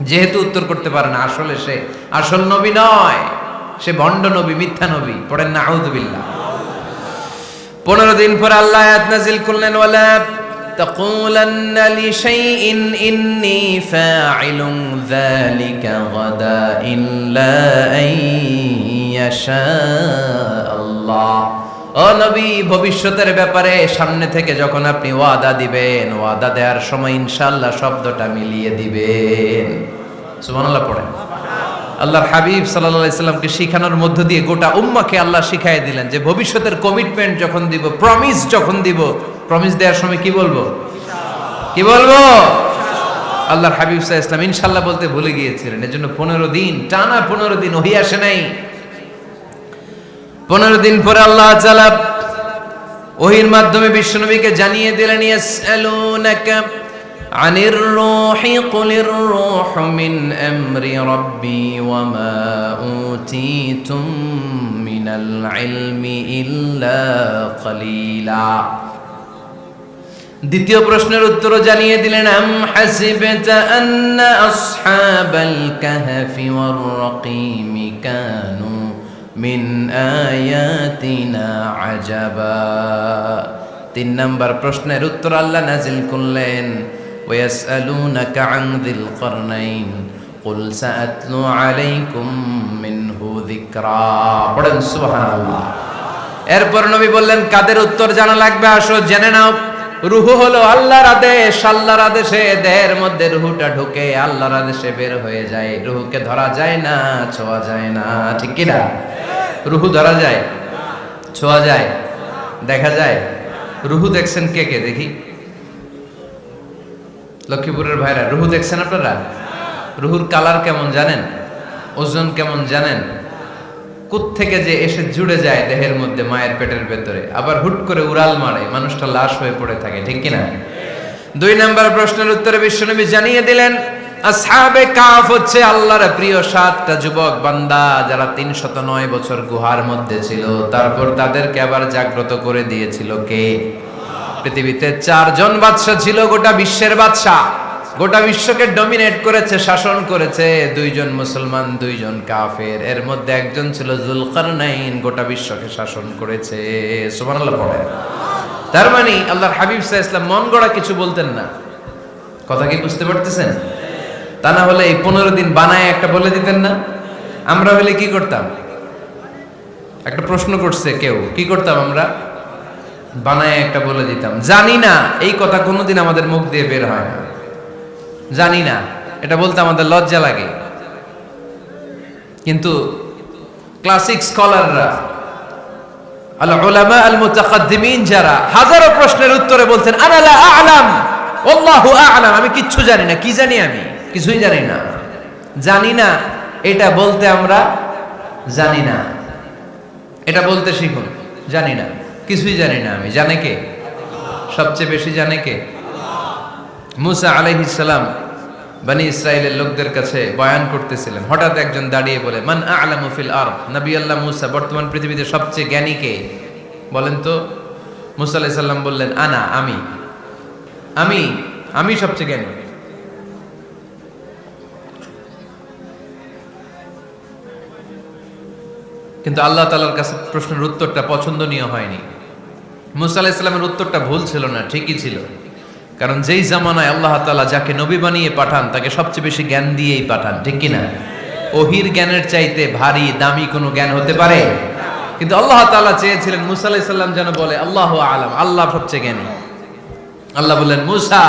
যেহেতু উত্তর করতে পারে না, আসলে সে আসল নবী নয়, সে ভণ্ড নবী, মিথ্যা নবী। পড়েন না আউযুবিল্লাহ। 15 দিন পর আল্লাহ আয়াত নাযিল করলেন, ওয়ালা তাকুলান্না লিশাইইন ইন্নী ফাইলুন যালিকা গাদা ইল্লা আইয়াশা আল্লাহ। ও নবী, ভবিষ্যতের ব্যাপারে সামনে থেকে যখন আপনি ওয়াদা দিবেন, ওয়াদা দেওয়ার সময় ইনশাআল্লাহ শব্দটা মিলিয়ে দিবেন। সুবহানাল্লাহ পড়েন। আল্লাহর হাবিব সাল্লাল্লাহু আলাইহি সাল্লামকে শিখানোর মধ্য দিয়ে গোটা উম্মাহকে আল্লাহ শিখাই দিলেন যে ভবিষ্যতের কমিটমেন্ট যখন দিব, প্রমিস যখন দিব, প্রমিস দেওয়ার সময় কি বলবো? কি বলবো? আল্লাহর হাবিব সাল্লাল্লাহু আলাইহি সাল্লাম ইনশাআল্লাহ বলতে ভুলে গিয়েছিলেন। এজন্য 15 দিন, টানা 15 দিন ওহী আসে নাই। 15 দিন পরে আল্লাহ তাআলা ওহীর মাধ্যমে বিশ্বনবীকে জানিয়ে দিলেন, ইয়াসআলুনাকা আনির রূহি কুলির রূহু মিন আমরি রাব্বি ওয়া মা উতীতুম মিনাল ইলমি ইল্লা কলিলা। দ্বিতীয় প্রশ্নের উত্তরও জানিয়ে দিলেন, আম হাসিবতা আন্না আসহাবাল কাহফি ওয়ার রাকিমি কানু মিন আয়াতিনা আজাবা। 3 নম্বর প্রশ্নের উত্তর আল্লাহ নাজিল করলেন, ওয়াসআলুনাকা আন যিল করনাইন কুল সাআতলু আলাইকুম মিনহু যিকরা। পড়েন সুবহানাল্লাহ। এরপর নবী বললেন, কাদের উত্তর জানা লাগবে, আসো জেনে নাও। রূহ হলো আল্লাহর আদেশ, আল্লাহর আদেশে দেহের মধ্যে রূহটা ঢুকে আল্লাহর আদেশে বের হয়ে যায়। রূহকে ধরা যায় না, ছোঁয়া যায় না, ঠিক কি না? রূহ ধরা যায়, ছোঁয়া যায়, দেখা যায়? রূহ দেখছেন কে কে দেখি? লক্ষ্মীপুরের ভাইরা রূহ দেখছেন আপনারা? রূহুর কালার কেমন জানেন? ওজন কেমন জানেন? কোত্থেকে যে এসে জুড়ে যায় দেহের মধ্যে, মায়ের পেটের ভেতরে, আবার হুট করে উড়াল মারে, মানুষটা লাশ হয়ে পড়ে থাকে, ঠিক কিনা? 2 নম্বর প্রশ্নের উত্তরে বিশ্বনবী জানিয়ে দিলেন, আসহাবে কাফ হচ্ছে আল্লাহর প্রিয় 7টা যুবক বান্দা যারা 309 বছর গুহার মধ্যে ছিল। তারপর তাদেরকে আবার জাগ্রত করে দিয়েছিল কে? পৃথিবীতে 4 জন বাদশা ছিল, গোটা বিশ্বের বাদশা, গোটা বিশ্বকে ডমিনেট করেছে, শাসন করেছে। 2 জন মুসলমান, 2 জন কাফের। এর মধ্যে একজন ছিল যুলকারনাইন, গোটা বিশ্বকে শাসন করেছে। সুবহানাল্লাহ পড়ে। তার মানে আল্লাহর হাবিব সাল্লাল্লাহু আলাইহি ওয়াসাল্লাম মন গড়া কিছু বলতেন না। কথা কি বুঝতে পারতেছেন? তা না হলে এই 15 দিন বানায় একটা বলে দিতেন না? আমরা হলে কি করতাম? একটা প্রশ্ন করছে কেউ, কি করতাম আমরা? বানায় একটা বলে দিতাম। জানি না, এই কথা কোনোদিন আমাদের মুখ দিয়ে বের হয় না। জানি না, এটা বলতে আমাদের লজ্জা লাগে। কিন্তু ক্লাসিক স্কলাররা, আল উলামা আল মুতাকাদ্দিমিন, যারা হাজারো প্রশ্নের উত্তরে বলতেন, আনা লা আ'লাম আল্লাহু আ'লাম, আমি কিচ্ছু জানি না। কি জানি? আমি কিছুই জানি না। জানি না এটা বলতে আমরা জানি না, এটা বলতে শিখুন। জানি না, কিছুই জানি না আমি। জানে কে? সবচেয়ে বেশি জানে কে? মুসা আলাইহিস সালাম বনি ইসরাইলের লোকদের কাছে বয়ান করতেছিলেন। হঠাৎ একজন দাঁড়িয়ে বলে, মান আ'লামু ফিল আরদ। নবী আল্লাহ মুসা, বর্তমান পৃথিবীতে সবচেয়ে জ্ঞানী কে বলেন তো? মুসা আলাইহিস সালাম বললেন, আনা, আমি আমি আমি সবচেয়ে জ্ঞানী। কিন্তু আল্লাহ তাআলার কাছে প্রশ্নের উত্তরটা পছন্দনীয় হয়নি। মুসা আলাইহিস সালামের উত্তরটা ভুল ছিল না, ঠিকই ছিল। কারণ যেই জামানায় আল্লাহ তাআলা যাকে নবী বানিয়ে পাঠান তাকে সবচেয়ে বেশি জ্ঞান দিয়েই পাঠান, ঠিক কিনা? ওহির জ্ঞানের চাইতে ভারী দামি কোনো জ্ঞান হতে পারে? কিন্তু আল্লাহ তাআলা চেয়েছিলেন মুসা আলাইহিস সালাম যেন বলে আল্লাহু আ'লাম, আল্লাহ সবচেয়ে জ্ঞানী। আল্লাহ বললেন, মুসা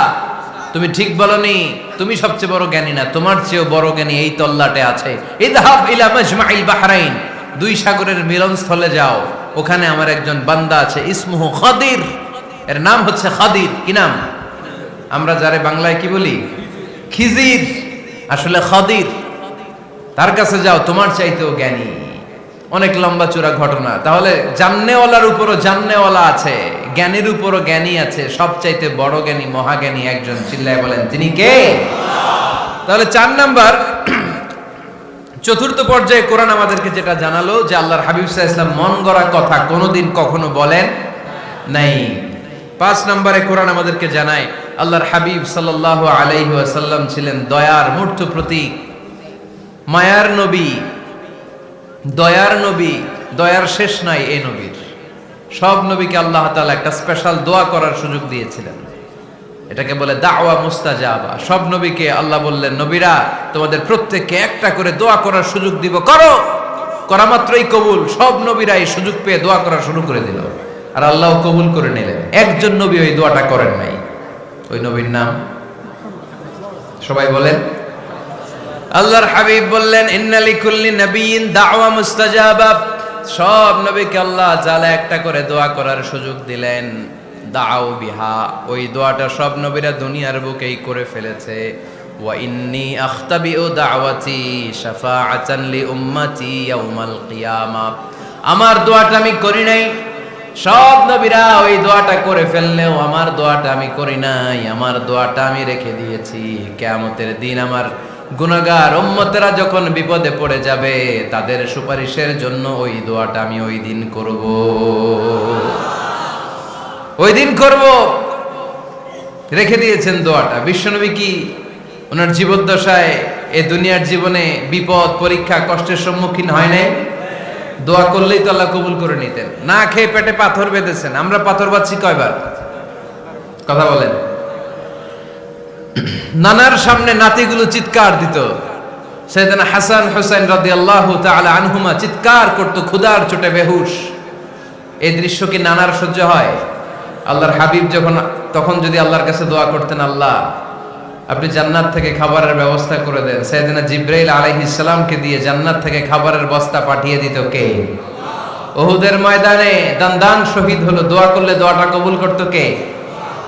তুমি ঠিক বলনি, তুমি সবচেয়ে বড় জ্ঞানী না, তোমার চেয়েও বড় জ্ঞানী এই তল্লাটে আছে। ইযহাব ইলা মাজমাইল বাহরাইন, 2 সাগরের মিলনস্থলে যাও, ওখানে আমার একজন বান্দা আছে, ইসমুহু খাদির, এর নাম হচ্ছে খাদির। কি নাম? আমরা যারে বাংলায় কি বলি? খিজির, আসলে খাদির। তার কাছে যাও, তোমার চাইতেও জ্ঞানী। অনেক লম্বা চূড়া ঘটনা। তাহলে জান্নেওয়ালার উপরও জান্নেওয়ালা আছে, জ্ঞানীর উপরও জ্ঞানী আছে। সবচাইতে বড় জ্ঞানী, মহাজ্ঞানী একজন, চিল্লায় বলেন তিনি কে? তাহলে 4 নাম্বার, চতুর্থ পর্যায়ে কোরআন আমাদেরকে যেটা জানালো যে আল্লাহর হাবিব সাল্লাল্লাহু আলাইহি ওয়াসাল্লাম মন গড়া কথা কোনোদিন কখনো বলেন নাই। 5 নম্বরে কোরআন আমাদেরকে জানায় আল্লাহর হাবিব সাল্লাল্লাহু আলাইহি ওয়াসাল্লাম ছিলেন দয়ার মূর্ত প্রতীক, মায়ার নবী, দয়ার নবী। দয়ার শেষ নাই এই নবীর। সব নবীকে আল্লাহ তাআলা একটা স্পেশাল দোয়া করার সুযোগ দিয়েছিলেন, এটাকে বলে দাওয়া মুস্তাজাবা। সব নবীকে আল্লাহ বললেন, নবীরা তোমাদের প্রত্যেককে একটা করে দোয়া করার সুযোগ দিব, করো। করা মাত্রই কবুল। সব নবীরা এই সুযোগ পেয়ে দোয়া করা শুরু করে দিল, আর আল্লাহ কবুল করে নিলেন। একজন নবী ওই দোয়াটা করেন নাই। ওই নবীর নাম সবাই বলেন। আল্লাহর হাবিব বললেন, ইন্না লিকুল্লি নাবিয়্যিন দাওয়া মুস্তাজাবা। সব নবীকে আল্লাহ তাআলা একটা করে দোয়া করার সুযোগ দিলেন। দাও বিহা, ওই দোয়াটা সব নবীরা দুনিয়ার বুকেই করে ফেলেছে। ওয়া ইন্নী আখতাবিউ দাওয়াতি শাফাআতান লি উম্মতি ইয়াউমাল কিয়ামা। আমার দোয়াটা আমি করি নাই, সব নবীরা ওই দোয়াটা করে ফেললেও আমার দোয়াটা আমি করি নাই। আমার দোয়াটা আমি রেখে দিয়েছি কিয়ামতের দিন। আমার গুনাহগার উম্মতেরা যখন বিপদে পড়ে যাবে তাদের সুপারিশের জন্য ওই দোয়াটা আমি ওই দিন করব, ওই দিন করব। রেখে দিয়েছেন দোয়াটা। বিশ্বনবী কি ওনার জীবদ্দশায় এ দুনিয়ার জীবনে বিপদ, পরীক্ষা, কষ্টের সম্মুখীন হয় নাই? দোয়া করলেই তো আল্লাহ কবুল করে নিতেন। না খেয়ে পেটে পাথর বেঁধেছেন, আমরা পাথর বাঁধছি কয়বার? কথা বলেন। নানার সামনে নাতিগুলো চিৎকার দিত, সাইয়েদনা হাসান হুসাইন রাদিয়াল্লাহু তাআলা আনহুমা চিৎকার করতো ক্ষুধার চোটে বেহুশ। এই দৃশ্য কি নানার সহ্য হয়? আল্লাহর হাবিব তখন যদি আল্লাহর কাছে দোয়া করতেন, আল্লাহ আপনি জান্নাত থেকে খাবারের ব্যবস্থা করে দেন, সাইয়েদনা জিবরাইল আলাইহিস সালামকে দিয়ে জান্নাত থেকে খাবারের বস্তা পাঠিয়ে দিত কে? উহুদের ময়দানে দান শহীদ হলো, দোয়া করলে দোয়াটা কবুল করতো কে?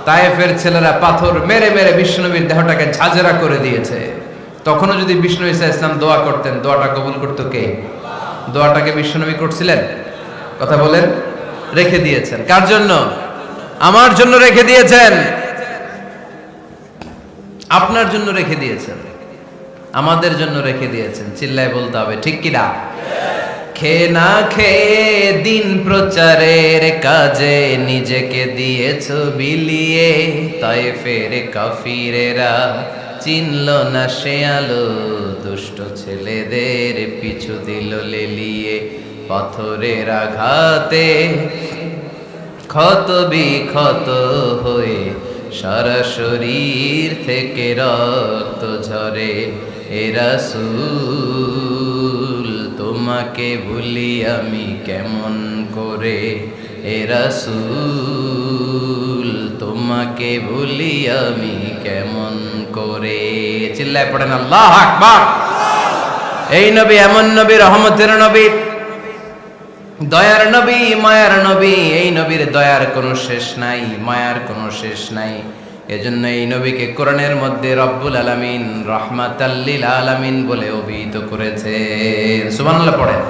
তায়েফের ছেলেরা পাথর মেরে মেরে বিষ্ণুনবীর দেহটাকে ঝাঁঝরা করে দিয়েছে। তখনও যদি বিষ্ণু ঈসা ইসলাম দোয়া করতেন, দোয়াটা কবুল করতো কে? দোয়াটাকে বিষ্ণুনবী করছিলেন? কথা বলেন। রেখে দিয়েছেন কার জন্য? আমার জন্য রেখে দিয়েছেন, আপনার জন্য রেখে দিয়েছেন, আমাদের জন্য রেখে দিয়েছেন। চিল্লায় বলতে হবে ঠিক কিনা? খেয়ে না খেয়ে দিন প্রচারের কাজে নিজেকে দিয়েছ বিলিয়ে, তায়েফের কাফিরেরা চিনল না সে আলো, দুষ্ট ছেলেদের পিছু দিল লেলিয়ে। পাথরের আঘাতে ক্ষত বিক্ষত হয়ে সারা শরীর থেকে রক্ত ঝরে। এ রাসূল তোমাকে ভুলি আমি কেমন করে, এ রাসূল তোমাকে ভুলি আমি কেমন করে। চিল্লায় পড়েন আল্লাহু আকবার। এই নবী এমন নবী, রহমতের নবী, দয়ার নবী, মায়ার নবী। এই নবীর দয়ার কোনো শেষ নাই, মায়ার কোনো শেষ নাই। এজন্য এই নবীকে কোরআনের মধ্যে রব্বুল আলামিন রাহমাতাল লিল আলামিন বলে অভিহিত করেছে। সুবহানাল্লাহ পড়েন।